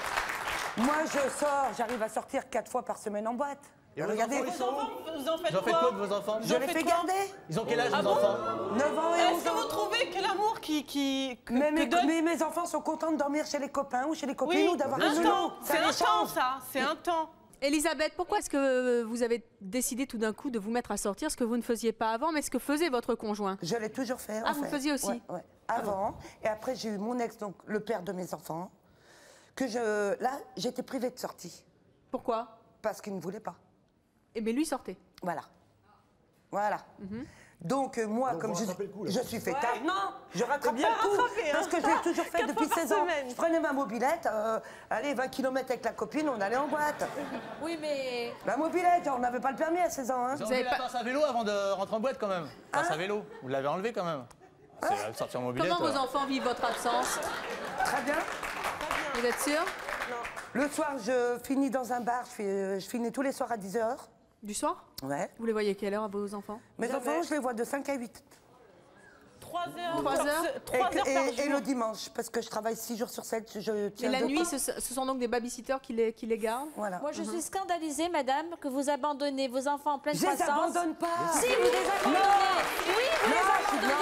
Speaker 12: Moi je sors, j'arrive à sortir 4 fois par semaine en boîte.
Speaker 9: Et
Speaker 12: regardez,
Speaker 11: Vous en faites
Speaker 9: Vous en faites quoi de vos enfants?
Speaker 12: je les fais garder.
Speaker 9: Ils ont quel âge, vos
Speaker 11: bon
Speaker 9: enfants?
Speaker 12: 9 ans et 11
Speaker 11: Est-ce que
Speaker 12: ans.
Speaker 11: vous trouvez que l'amour
Speaker 12: Mais mes enfants sont contents de dormir chez les copains ou chez les copines ou d'avoir
Speaker 11: un
Speaker 12: une
Speaker 11: temps.
Speaker 12: nounou.
Speaker 11: C'est un temps, ça. C'est un temps.
Speaker 1: Elisabeth, pourquoi est-ce que vous avez décidé tout d'un coup de vous mettre à sortir ce que vous ne faisiez pas avant, mais ce que faisait votre conjoint?
Speaker 12: Je l'ai toujours fait.
Speaker 1: Ah, vous le faisiez aussi?
Speaker 12: Ouais, ouais. Avant. Et après, j'ai eu mon ex, donc le père de mes enfants, là, j'étais privée de sortie.
Speaker 1: Pourquoi?
Speaker 12: Parce qu'il ne voulait pas.
Speaker 1: Eh bien, lui sortait.
Speaker 12: Voilà. Voilà. Donc, moi,
Speaker 5: Donc,
Speaker 12: comme
Speaker 5: vous rattrapez le coup, là.
Speaker 12: je suis fêtard, non, je rattrape
Speaker 11: bien
Speaker 12: pas le coup.
Speaker 11: rattrapé, hein.
Speaker 12: Parce que je l'ai toujours fait
Speaker 11: 4
Speaker 12: depuis
Speaker 11: fois par
Speaker 12: 16 ans.
Speaker 11: semaine.
Speaker 12: Je prenais ma mobilette, allez, 20 km avec la copine, on allait en boîte.
Speaker 4: Oui, mais...
Speaker 12: La mobilette, on n'avait pas le permis à 16 ans. Hein.
Speaker 9: Vous avez la passe à vélo avant de rentrer en boîte quand même. Passe à vélo, vous l'avez enlevé quand même. C'est sortir en mobilette.
Speaker 1: Comment vos enfants vivent votre absence?
Speaker 12: Très bien.
Speaker 1: Vous êtes sûr?
Speaker 12: Le soir, je finis dans un bar, je finis tous les soirs à 10h.
Speaker 1: Du soir?
Speaker 12: Ouais.
Speaker 1: Vous les voyez quelle heure à vos enfants?
Speaker 12: Mes enfants, je les vois de 5 à 8.
Speaker 11: 3 heures.
Speaker 1: 3 heures?
Speaker 11: 3 heures par jour.
Speaker 12: Et le dimanche, parce que je travaille 6 jours sur 7. Je
Speaker 1: Et
Speaker 12: tiens
Speaker 1: la
Speaker 12: de
Speaker 1: nuit,
Speaker 12: temps.
Speaker 1: ce sont donc des babysitters qui les gardent?
Speaker 12: Voilà.
Speaker 4: Moi, je suis scandalisée, madame, que vous abandonnez vos enfants en pleine
Speaker 12: Je les
Speaker 4: croissance.
Speaker 12: abandonne pas.
Speaker 4: Si, vous les abandonnez. Oui, vous les abandonnez.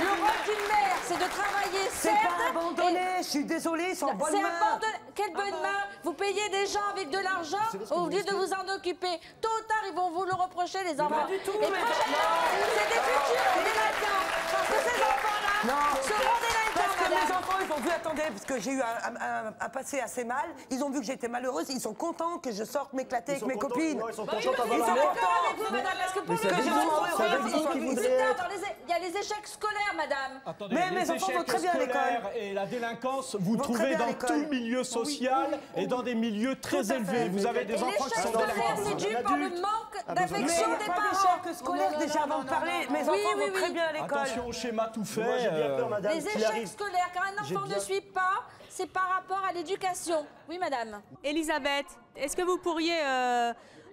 Speaker 4: Le rôle d'une mère, c'est de travailler,
Speaker 12: C'est
Speaker 4: certes.
Speaker 12: pas abandonné, je suis désolée, ils sont en bonne
Speaker 4: C'est
Speaker 12: main.
Speaker 4: abandonné. Quelle bonne main. Vous payez des gens avec de l'argent au lieu de vous en occuper. Tôt ou tard, ils vont vous le reprocher, les enfants.
Speaker 12: Pas du tout,
Speaker 4: Et
Speaker 12: mais-
Speaker 4: prochainement, c'est des futurs délinquants. Parce que ces enfants-là seront délinquants,
Speaker 12: Parce que mes
Speaker 4: madame.
Speaker 12: enfants, ils ont vu, attendez, parce que j'ai eu un passé assez mal, ils ont vu que j'étais malheureuse, ils sont contents que je sorte m'éclater avec mes copines.
Speaker 5: Non, ils sont
Speaker 4: Oui,
Speaker 5: contents
Speaker 4: mais
Speaker 5: d'avoir
Speaker 4: ils
Speaker 5: la
Speaker 4: sont
Speaker 5: mère.
Speaker 4: d'accord avec vous, madame, parce que pour
Speaker 5: Mais
Speaker 4: les
Speaker 5: c'est
Speaker 12: que j'ai
Speaker 5: abusé,
Speaker 12: vraiment
Speaker 5: c'est
Speaker 12: heureux,
Speaker 5: abusé
Speaker 12: ils sont-
Speaker 5: qu'ils
Speaker 4: Vous
Speaker 5: voudraient
Speaker 4: êtes
Speaker 5: être.
Speaker 4: dans il y a les échecs scolaires, madame.
Speaker 2: Attendez,
Speaker 12: Mais
Speaker 2: les
Speaker 12: mes enfants vont
Speaker 2: échecs
Speaker 12: très bien à l'école.
Speaker 2: scolaires et la délinquance, vous
Speaker 12: Vont très
Speaker 2: trouvez
Speaker 12: bien à
Speaker 2: dans
Speaker 12: l'école.
Speaker 2: tout milieu social et dans des milieux très
Speaker 12: Tout à fait.
Speaker 2: élevés. Vous avez
Speaker 4: Et
Speaker 2: des enfants qui
Speaker 4: l'échec
Speaker 2: sont
Speaker 4: scolaire,
Speaker 2: délinquants.
Speaker 4: c'est dû par le manque
Speaker 12: Mais
Speaker 4: d'affection
Speaker 12: il
Speaker 4: des
Speaker 12: n'y a pas
Speaker 4: parents.
Speaker 12: d'échec scolaire déjà avant de parler. Mes enfants
Speaker 4: oui,
Speaker 12: vont très bien à l'école.
Speaker 2: Attention au schéma tout fait.
Speaker 5: Moi, j'ai bien peur, madame.
Speaker 4: Les
Speaker 5: qu'il
Speaker 4: échecs
Speaker 5: arrive.
Speaker 4: scolaires, quand un
Speaker 5: J'ai
Speaker 4: enfant
Speaker 5: bien-
Speaker 4: ne suit pas, c'est par rapport à l'éducation. Oui, madame.
Speaker 1: Elisabeth, est-ce que vous pourriez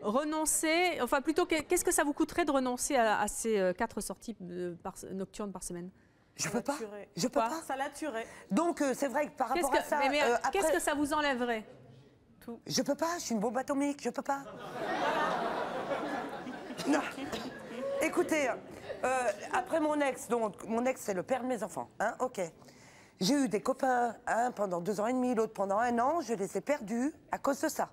Speaker 1: renoncer, enfin plutôt, qu'est-ce que ça vous coûterait de renoncer à ces 4 sorties nocturnes par semaine?
Speaker 12: Je peux pas.
Speaker 11: tuerait.
Speaker 12: Je peux pas.
Speaker 11: Ça la tuerait.
Speaker 12: Donc c'est vrai que par rapport à ça,
Speaker 1: Qu'est-ce
Speaker 12: après,
Speaker 1: que ça vous enlèverait?
Speaker 12: je peux pas. Je suis une bombe atomique. Je peux pas. Non. Écoutez, après mon ex, donc mon ex c'est le père de mes enfants, hein, ok. J'ai eu des copains, un pendant 2 ans et demi, l'autre pendant 1 an, je les ai perdus à cause de ça.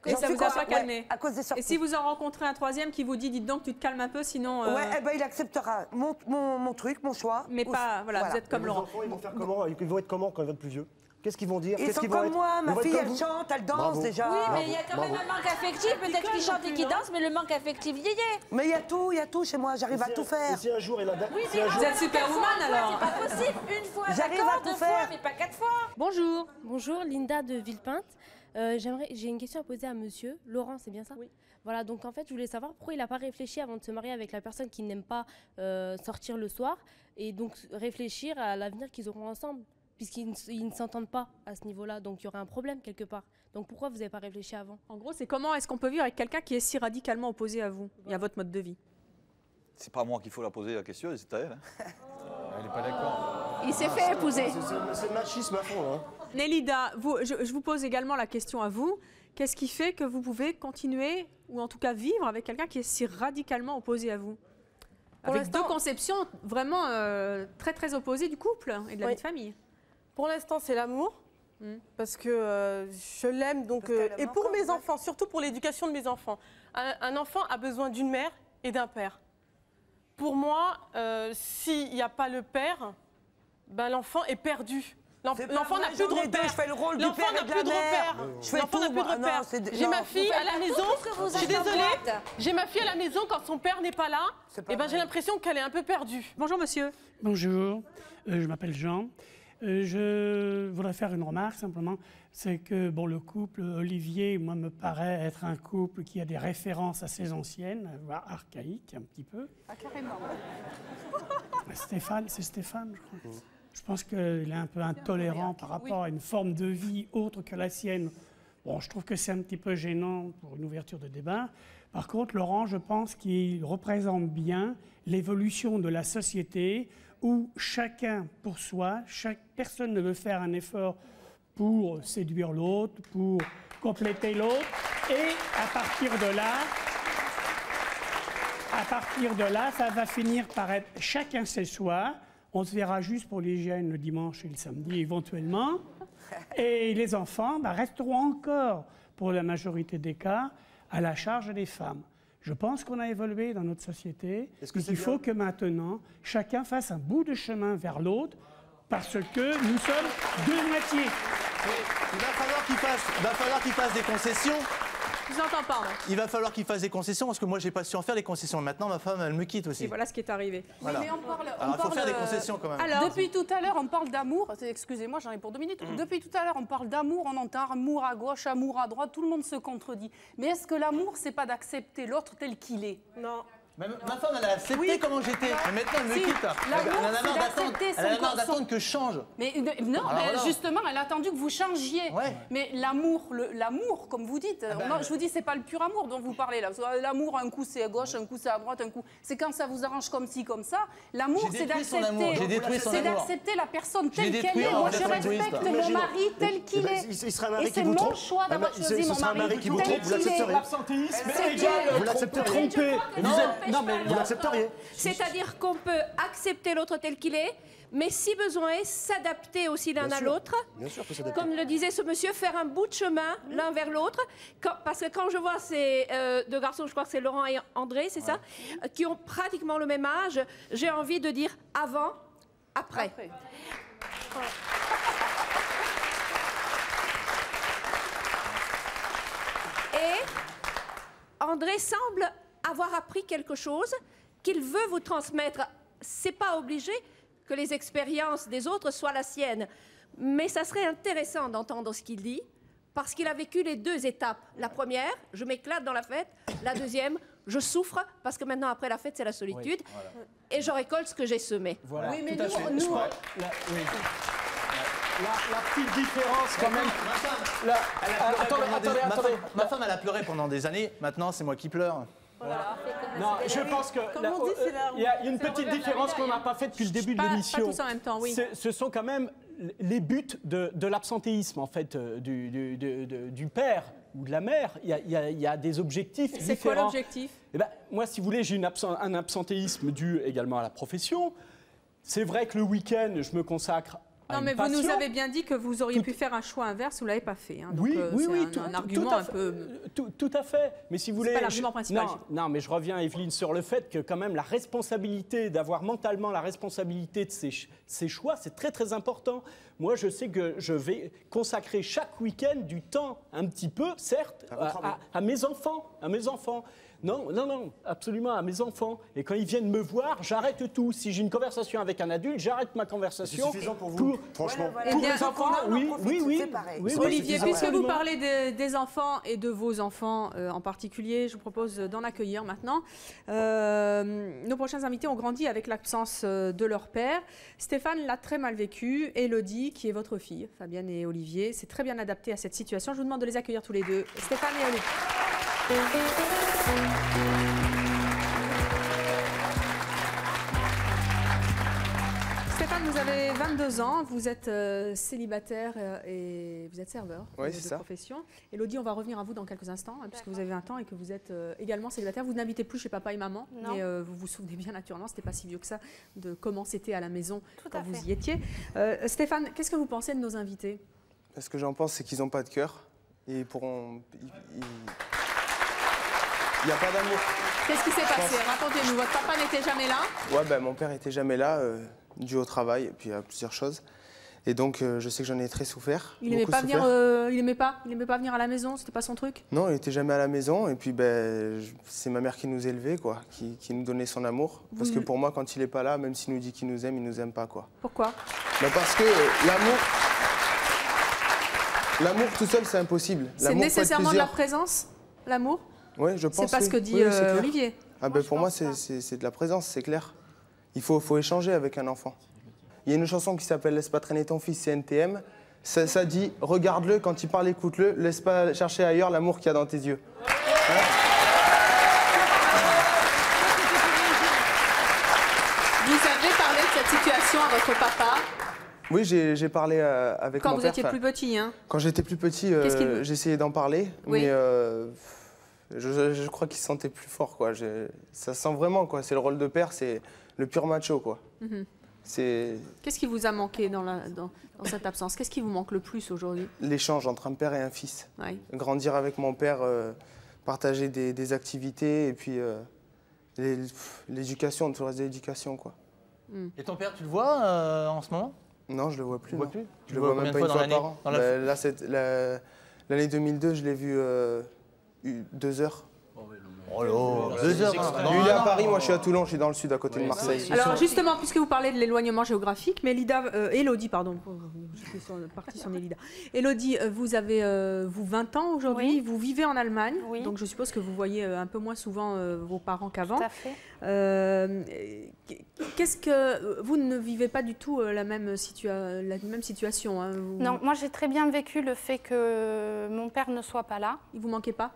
Speaker 1: Et
Speaker 12: J'en
Speaker 1: ça
Speaker 12: suis
Speaker 1: vous a
Speaker 12: quoi
Speaker 1: pas calmé?
Speaker 12: À cause des sorties.
Speaker 1: Et si vous en rencontrez un troisième qui vous dit, dites donc, tu te calmes un peu, sinon...
Speaker 12: Ouais, eh ben, il acceptera mon truc, mon choix.
Speaker 1: Mais pas, voilà, vous êtes comme
Speaker 5: Les
Speaker 1: Laurent.
Speaker 5: enfants, ils vont faire comment? Ils vont être comment quand ils vont être plus vieux? Qu'est-ce qu'ils vont dire?
Speaker 12: Ils
Speaker 5: Qu'est-ce
Speaker 12: sont
Speaker 5: qu'ils vont
Speaker 12: comme
Speaker 5: être?
Speaker 12: moi,
Speaker 5: Ils
Speaker 12: ma
Speaker 5: vont être
Speaker 12: fille
Speaker 5: comme
Speaker 12: elle
Speaker 5: vous?
Speaker 12: chante, elle danse
Speaker 5: Bravo.
Speaker 12: déjà.
Speaker 4: Oui, mais il y a quand même
Speaker 5: bravo.
Speaker 4: un manque affectif. Peut-être qu'il chante et qu'il danse, mais le manque affectif vieillit.
Speaker 12: Mais il y a tout chez moi, j'arrive à tout
Speaker 5: Et
Speaker 12: faire.
Speaker 5: si un jour il a...
Speaker 4: Oui,
Speaker 5: si un jour-
Speaker 1: Vous êtes superwoman alors?
Speaker 4: C'est pas possible. Une fois,
Speaker 12: J'arrive
Speaker 4: d'accord,
Speaker 12: à tout
Speaker 4: 2 fois,
Speaker 12: faire.
Speaker 4: mais pas 4 fois.
Speaker 1: Bonjour.
Speaker 13: Bonjour, Linda de Villepinte. J'ai une question à poser à monsieur. Laurent, c'est bien ça?
Speaker 1: Oui.
Speaker 13: Voilà, donc en fait, je voulais savoir pourquoi il n'a pas réfléchi avant de se marier avec la personne qui n'aime pas sortir le soir et donc réfléchir à l'avenir qu'ils auront ensemble, puisqu'ils ne s'entendent pas à ce niveau-là, donc il y aurait un problème quelque part. Donc pourquoi vous n'avez pas réfléchi avant?
Speaker 1: En gros, c'est comment est-ce qu'on peut vivre avec quelqu'un qui est si radicalement opposé à vous et à votre mode de vie?
Speaker 7: C'est pas à moi qu'il faut la poser la question, c'est à elle. hein.
Speaker 9: Elle n'est pas d'accord.
Speaker 4: Il s'est fait épouser.
Speaker 5: C'est le machisme à fond, hein.
Speaker 1: Nélida, je vous pose également la question à vous. Qu'est-ce qui fait que vous pouvez continuer, ou en tout cas vivre avec quelqu'un qui est si radicalement opposé à vous? Avec 2 conceptions vraiment très très opposées du couple et de la vie de famille.
Speaker 11: Pour l'instant, c'est l'amour. Parce que je l'aime, donc et pour mes enfants, surtout pour l'éducation de mes enfants. Un enfant a besoin d'une mère et d'un père. Pour moi, s'il n'y a pas le père, ben, l'enfant est perdu. L'enfant n'a plus de repère.
Speaker 12: Je fais le rôle du
Speaker 11: L'enfant
Speaker 12: père
Speaker 11: n'a
Speaker 12: et de
Speaker 11: plus
Speaker 12: la
Speaker 11: de
Speaker 12: mère.
Speaker 11: repère.
Speaker 12: Je fais
Speaker 11: L'enfant n'a
Speaker 12: tout,
Speaker 11: plus de
Speaker 12: moi.
Speaker 11: repère.
Speaker 12: Non, c'est-
Speaker 11: J'ai
Speaker 12: non.
Speaker 11: ma fille à la maison. Je suis désolée. J'ai ma fille à la maison quand son père n'est pas là.
Speaker 12: C'est pas
Speaker 11: Et ben
Speaker 12: vrai.
Speaker 11: j'ai l'impression qu'elle est un peu perdue.
Speaker 1: Bonjour monsieur.
Speaker 14: Bonjour, je m'appelle Jean. Je voudrais faire une remarque simplement, c'est que bon, le couple Olivier, moi, me paraît être un couple qui a des références assez anciennes, voire archaïques un petit peu.
Speaker 3: Ah, carrément.
Speaker 14: Stéphane, c'est Stéphane, je crois. Je pense qu'il est un peu intolérant par rapport à une forme de vie autre que la sienne. Bon, je trouve que c'est un petit peu gênant pour une ouverture de débat. Par contre, Laurent, je pense qu'il représente bien l'évolution de la société où chacun pour soi, chaque personne ne veut faire un effort pour séduire l'autre, pour compléter l'autre. Et à partir de là, ça va finir par être chacun chez soi. On se verra juste pour l'hygiène le dimanche et le samedi éventuellement. Et les enfants resteront encore, pour la majorité des cas, à la charge des femmes. Je pense qu'on a évolué dans notre société et qu'il faut que maintenant, chacun fasse un bout de chemin vers l'autre parce que nous sommes deux moitiés.
Speaker 9: Il va falloir qu'il fasse des concessions.
Speaker 1: Je vous entends pas.
Speaker 9: Il va falloir qu'il fasse des concessions parce que moi, j'ai pas su en faire des concessions. Maintenant, ma femme, elle me quitte aussi.
Speaker 1: Et voilà ce qui est arrivé.
Speaker 9: Voilà.
Speaker 3: Mais
Speaker 9: Alors, il faut faire des concessions quand même.
Speaker 3: Alors, depuis tout à l'heure, on parle d'amour. Excusez-moi, j'en ai pour 2 minutes. Depuis tout à l'heure, on parle d'amour. On entend amour à gauche, amour à droite. Tout le monde se contredit. Mais est-ce que l'amour, c'est pas d'accepter l'autre tel qu'il est?
Speaker 11: Non.
Speaker 9: Ma femme, elle a accepté comment j'étais. Mais maintenant, elle me quitte. Elle a marre d'attendre que je change.
Speaker 3: Mais non, justement, elle a attendu que vous changiez.
Speaker 9: Ouais.
Speaker 3: Mais l'amour, comme vous dites, je vous dis, c'est pas le pur amour dont vous parlez là. L'amour, un coup c'est à gauche, un coup c'est à droite, un coup. C'est quand ça vous arrange comme ci, comme ça. L'amour, c'est d'accepter la personne telle qu'elle est. Moi, je respecte mon mari tel qu'il est.
Speaker 5: Il sera un mari
Speaker 3: Et
Speaker 5: qui
Speaker 3: c'est
Speaker 5: vous
Speaker 3: mon
Speaker 5: trompe.
Speaker 3: choix d'avoir choisi mon mari
Speaker 5: qui vous
Speaker 3: tel
Speaker 5: trompe, vous
Speaker 3: qu'il est.
Speaker 5: l'accepteriez.
Speaker 2: L'absentéisme
Speaker 3: C'est
Speaker 2: égale
Speaker 5: Vous l'accepteriez.
Speaker 2: trompé.
Speaker 5: Non, mais vous l'accepteriez.
Speaker 15: C'est-à-dire qu'on peut accepter l'autre tel qu'il est, mais si besoin est, s'adapter aussi l'un à l'autre.
Speaker 5: Bien sûr, faut s'adapter.
Speaker 15: Comme le disait ce monsieur, faire un bout de chemin l'un vers l'autre. Parce que quand je vois ces deux garçons, je crois que c'est Laurent et André, c'est ça, qui ont pratiquement le même âge, j'ai envie de dire avant, après. Et André semble avoir appris quelque chose qu'il veut vous transmettre. C'est pas obligé que les expériences des autres soient la sienne, mais ça serait intéressant d'entendre ce qu'il dit, parce qu'il a vécu les deux étapes. La première, je m'éclate dans la fête. La deuxième, je souffre, parce que maintenant, après la fête, c'est la solitude. Oui, voilà. Et je récolte ce que j'ai semé.
Speaker 2: Voilà,
Speaker 3: oui, mais
Speaker 2: tout à fait. La petite différence quand même.
Speaker 9: Ma femme, elle a pleuré pendant des années. Maintenant, c'est moi qui pleure.
Speaker 1: Voilà.
Speaker 2: Non, je pense que il y a une petite différence qu'on n'a pas faite depuis le début de l'émission.
Speaker 1: Pas tous en même temps, oui.
Speaker 2: Ce sont quand même les buts de l'absentéisme, en fait, du père ou de la mère. Il y a des objectifs différents.
Speaker 1: C'est quoi l'objectif?
Speaker 2: Moi, si vous voulez, j'ai un absentéisme dû également à la profession. C'est vrai que le week-end, je me consacre
Speaker 1: Non, mais vous nous avez bien dit que vous auriez pu faire un choix inverse, vous ne l'avez pas fait. Hein. Donc,
Speaker 2: oui,
Speaker 1: c'est un argument un peu...
Speaker 2: Tout à fait. Mais si vous voulez...
Speaker 1: C'est pas l'argument principal.
Speaker 2: Non, mais je reviens, Evelyne, sur le fait que quand même la responsabilité, d'avoir mentalement la responsabilité de ses choix, c'est très très important. Moi, je sais que je vais consacrer chaque week-end du temps, un petit peu, certes, à mes enfants. Non, absolument, à mes enfants. Et quand ils viennent me voir, j'arrête tout. Si j'ai une conversation avec un adulte, j'arrête ma conversation.
Speaker 5: C'est suffisant pour vous, franchement.
Speaker 2: Pour les enfants, oui.
Speaker 1: Olivier, puisque vous parlez des enfants et de vos enfants en particulier, je vous propose d'en accueillir maintenant. Nos prochains invités ont grandi avec l'absence de leur père. Stéphane l'a très mal vécu. Élodie, qui est votre fille, Fabienne et Olivier, s'est très bien adaptée à cette situation. Je vous demande de les accueillir tous les deux. Stéphane et Élodie. Stéphane, vous avez 22 ans, vous êtes célibataire et vous êtes serveur de profession. Élodie, on va revenir à vous dans quelques instants, hein, puisque vous avez 20 ans et que vous êtes également célibataire. Vous n'habitez plus chez papa et maman, mais vous vous souvenez bien naturellement, c'était pas si vieux que ça, de comment c'était à la maison quand vous y étiez. Stéphane, qu'est-ce que vous pensez de nos invités?
Speaker 16: Ce que j'en pense, c'est qu'ils n'ont pas de cœur et pourront... Il n'y a pas d'amour.
Speaker 1: Qu'est-ce qui s'est passé? Racontez-nous. Votre papa n'était jamais là?
Speaker 16: Ouais, mon père n'était jamais là, dû au travail et puis à plusieurs choses. Et donc, je sais que j'en ai très souffert.
Speaker 1: Il aimait
Speaker 16: beaucoup
Speaker 1: pas venir,
Speaker 16: souffert.
Speaker 1: il aimait pas venir à la maison, c'était pas son truc?
Speaker 16: Non, il n'était jamais à la maison. Et puis, c'est ma mère qui nous élevait, quoi, qui nous donnait son amour. Parce que pour moi, quand il n'est pas là, même s'il nous dit qu'il nous aime, il nous aime pas, quoi.
Speaker 1: Pourquoi?
Speaker 16: Parce que l'amour tout seul, c'est impossible.
Speaker 1: C'est nécessairement de la présence, l'amour?
Speaker 16: Oui, je pense.
Speaker 1: C'est pas ce que dit Olivier.
Speaker 16: Ah pour moi, c'est de la présence, c'est clair. Il faut échanger avec un enfant. Il y a une chanson qui s'appelle « Laisse pas traîner ton fils », c'est NTM. Ça dit « Regarde-le, quand il parle, écoute-le, laisse pas chercher ailleurs l'amour qu'il y a dans tes yeux ».
Speaker 1: Vous avez parlé de cette situation à votre papa?
Speaker 16: Oui, j'ai parlé avec mon père.
Speaker 1: Quand vous étiez plus petit, hein?
Speaker 16: Quand j'étais plus petit, j'essayais d'en parler, mais je crois qu'il se sentait plus fort, quoi. Ça se sent vraiment, quoi. C'est le rôle de père, c'est le pur macho, quoi.
Speaker 1: Qu'est-ce qui vous a manqué dans cette absence? Qu'est-ce qui vous manque le plus aujourd'hui?
Speaker 16: L'échange entre un père et un fils.
Speaker 1: Oui.
Speaker 16: Grandir avec mon père, partager des activités et puis l'éducation, tout le reste de l'éducation, quoi.
Speaker 9: Et ton père, tu le vois en ce moment?
Speaker 16: Non, je le vois plus.
Speaker 9: Tu le vois plus?
Speaker 16: Je le vois même pas une fois par an. Là, l'année 2002, je l'ai vu 2 heures.
Speaker 9: Oh là, 2 heures.
Speaker 16: Lui, il est à Paris, moi je suis à Toulon, je suis dans le sud, à côté de Marseille.
Speaker 1: Alors justement, puisque vous parlez de l'éloignement géographique, mais Élodie, pardon, partie sur Élida. Élodie, vous avez 20 ans aujourd'hui, vous vivez en Allemagne, donc je suppose que vous voyez un peu moins souvent vos parents qu'avant.
Speaker 17: Tout à fait.
Speaker 1: Qu'est-ce que vous ne vivez pas du tout la même situation, hein,
Speaker 17: Non, moi j'ai très bien vécu le fait que mon père ne soit pas là.
Speaker 1: Il vous manquait pas?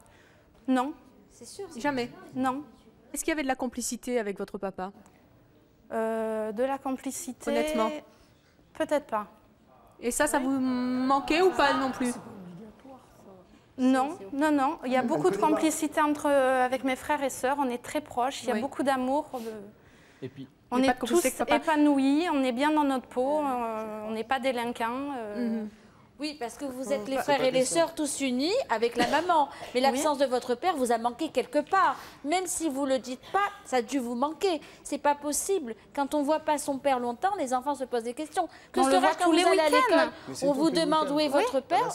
Speaker 17: Non.
Speaker 1: C'est sûr. Jamais?
Speaker 17: Non.
Speaker 1: Est-ce qu'il y avait de la complicité avec votre papa?
Speaker 17: De la complicité?
Speaker 1: Honnêtement?
Speaker 17: Peut-être pas.
Speaker 1: Et ça vous manquait ou pas non plus?
Speaker 17: Non, non, non. Il y a beaucoup de complicité avec mes frères et sœurs. On est très proches. Il y a beaucoup d'amour.
Speaker 2: Et puis,
Speaker 17: on est tous épanouis. On est bien dans notre peau. On n'est pas délinquants.
Speaker 4: Oui, parce que vous êtes les frères et les sœurs tous unis avec la maman. Mais l'absence de votre père vous a manqué quelque part. Même si vous ne le dites pas, ça a dû vous manquer. C'est pas possible. Quand on ne voit pas son père longtemps, les enfants se posent des questions. Que sera quand vous allez à l'école? On vous demande où est votre père?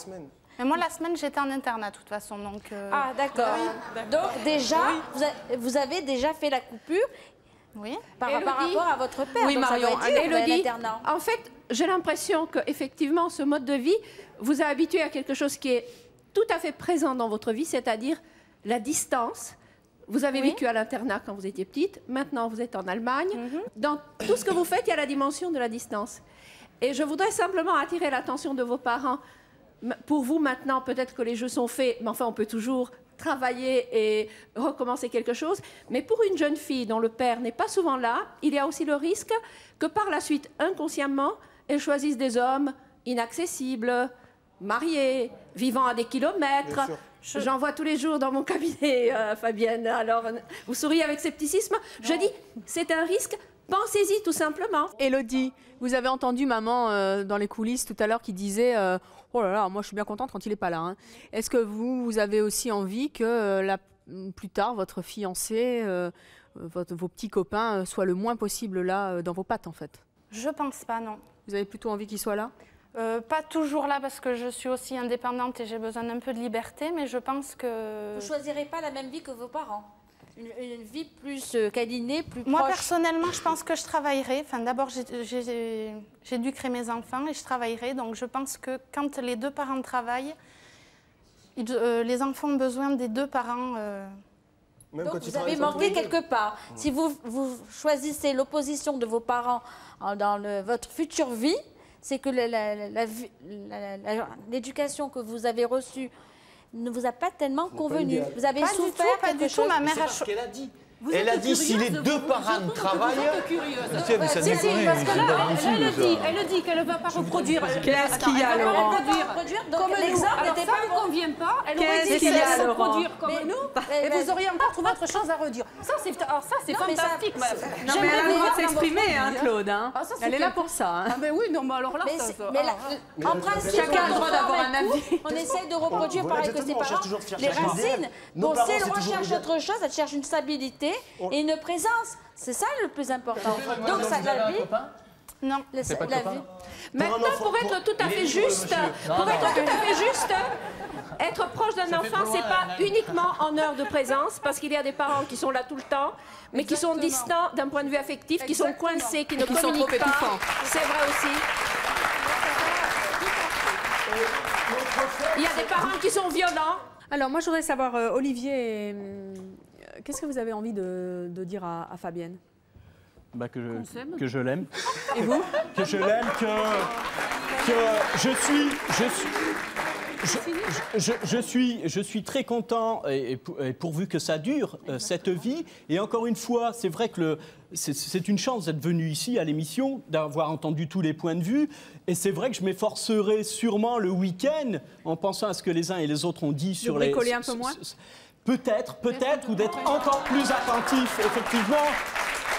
Speaker 17: Mais moi, la semaine, j'étais en internat, de toute façon. Donc,
Speaker 4: Ah, d'accord. Donc, déjà, vous avez déjà fait la coupure par rapport à votre père.
Speaker 15: Oui,
Speaker 4: donc
Speaker 15: Marion,
Speaker 4: ça veut dire,
Speaker 15: Élodie,
Speaker 4: l'internat.
Speaker 15: en fait, j'ai l'impression qu'effectivement, ce mode de vie vous a habitué à quelque chose qui est tout à fait présent dans votre vie, c'est-à-dire la distance. Vous avez vécu à l'internat quand vous étiez petite, maintenant vous êtes en Allemagne. Dans tout ce que vous faites, il y a la dimension de la distance. Et je voudrais simplement attirer l'attention de vos parents. Pour vous, maintenant, peut-être que les jeux sont faits, mais enfin, on peut toujours travailler et recommencer quelque chose. Mais pour une jeune fille dont le père n'est pas souvent là, il y a aussi le risque que par la suite, inconsciemment, elle choisisse des hommes inaccessibles, mariés, vivant à des kilomètres. J'en vois tous les jours dans mon cabinet, Fabienne. Alors, vous souriez avec scepticisme. Je dis, c'est un risque. Pensez-y tout simplement.
Speaker 1: Élodie, vous avez entendu maman dans les coulisses tout à l'heure qui disait oh là là, moi je suis bien contente quand il n'est pas là. Hein. Est-ce que vous avez aussi envie que plus tard votre fiancé, vos petits copains soient le moins possible là dans vos pattes en fait?
Speaker 17: Je pense pas, non.
Speaker 1: Vous avez plutôt envie qu'ils soient là?
Speaker 17: Pas toujours là parce que je suis aussi indépendante et j'ai besoin d'un peu de liberté, mais je pense que...
Speaker 4: Vous ne choisirez pas la même vie que vos parents? Une vie plus câlinée, plus proche?
Speaker 17: Moi, personnellement, je pense que je travaillerai. Enfin, d'abord, j'éduquerai mes enfants et je travaillerai. Donc, je pense que quand les deux parents travaillent, les enfants ont besoin des deux parents.
Speaker 4: Donc, vous avez manqué quelque part. Si vous choisissez l'opposition de vos parents dans votre future vie, c'est que l'éducation que vous avez reçue ne vous a pas tellement convenu. Vous avez souffert quelque chose.
Speaker 17: Ma mère
Speaker 7: a ce qu'elle a dit. Elle a dit si les deux parents travaillent.
Speaker 15: Si, parce que là, elle dit qu'elle ne va pas reproduire.
Speaker 1: Qu'est-ce qu'il y a, Laurent?
Speaker 4: Donc l'exemple n'était pas
Speaker 15: ne convient pas. Elle aurait dit qu'elle allait reproduire comme nous. Et vous auriez encore trouvé autre chose à redire. Ça, c'est fantastique.
Speaker 1: Non, mais elle a le droit de s'exprimer, hein, Claude. Elle est là pour ça.
Speaker 15: Ah, mais oui, non, mais alors là,
Speaker 4: en principe,
Speaker 1: chacun a le droit d'avoir un avis.
Speaker 4: On essaie de reproduire pareil que ses parents. Les racines. Bon, si elle recherche autre chose, elle cherche une stabilité et une présence. C'est ça le plus important. Donc ça va
Speaker 17: Non.
Speaker 4: C'est pas de copain.
Speaker 15: Maintenant, pour être tout à fait juste, être proche d'un enfant, c'est pas uniquement en heure de présence, parce qu'il y a des parents qui sont là tout le temps, mais qui sont distants d'un point de vue affectif, qui sont coincés, qui ne communiquent pas. C'est vrai aussi. Il y a des parents qui sont violents.
Speaker 1: Alors moi, je voudrais savoir, Olivier, qu'est-ce que vous avez envie de dire à Fabienne?
Speaker 2: Bah que je l'aime.
Speaker 1: Et vous?
Speaker 2: Que je l'aime, que je suis très content, et pourvu que ça dure, cette vie. Et encore une fois, c'est vrai que c'est une chance d'être venu ici à l'émission, d'avoir entendu tous les points de vue. Et c'est vrai que je m'efforcerai sûrement le week-end, en pensant à ce que les uns et les autres ont dit sur les...
Speaker 1: De bricoler un peu moins?
Speaker 2: Peut-être, ou d'être encore plus attentif, effectivement.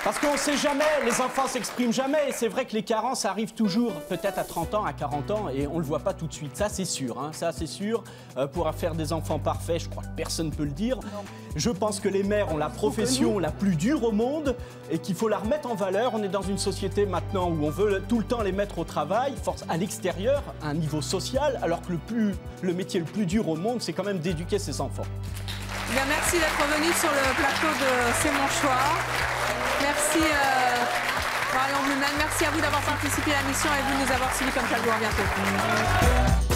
Speaker 2: Parce qu'on ne sait jamais, les enfants s'expriment jamais. Et c'est vrai que les carences arrivent toujours, peut-être à 30 ans, à 40 ans, et on ne le voit pas tout de suite. Ça, c'est sûr. Hein, ça, c'est sûr. Pour faire des enfants parfaits, je crois que personne ne peut le dire. Je pense que les mères ont la profession la plus dure au monde et qu'il faut la remettre en valeur. On est dans une société maintenant où on veut tout le temps les mettre au travail, force à l'extérieur, à un niveau social, alors que le métier le plus dur au monde, c'est quand même d'éduquer ses enfants.
Speaker 1: Bien, merci d'être venu sur le plateau de C'est mon choix. Merci Marion Blumel, merci à vous d'avoir participé à la mission et vous de nous avoir suivis comme chaque jour. À bientôt.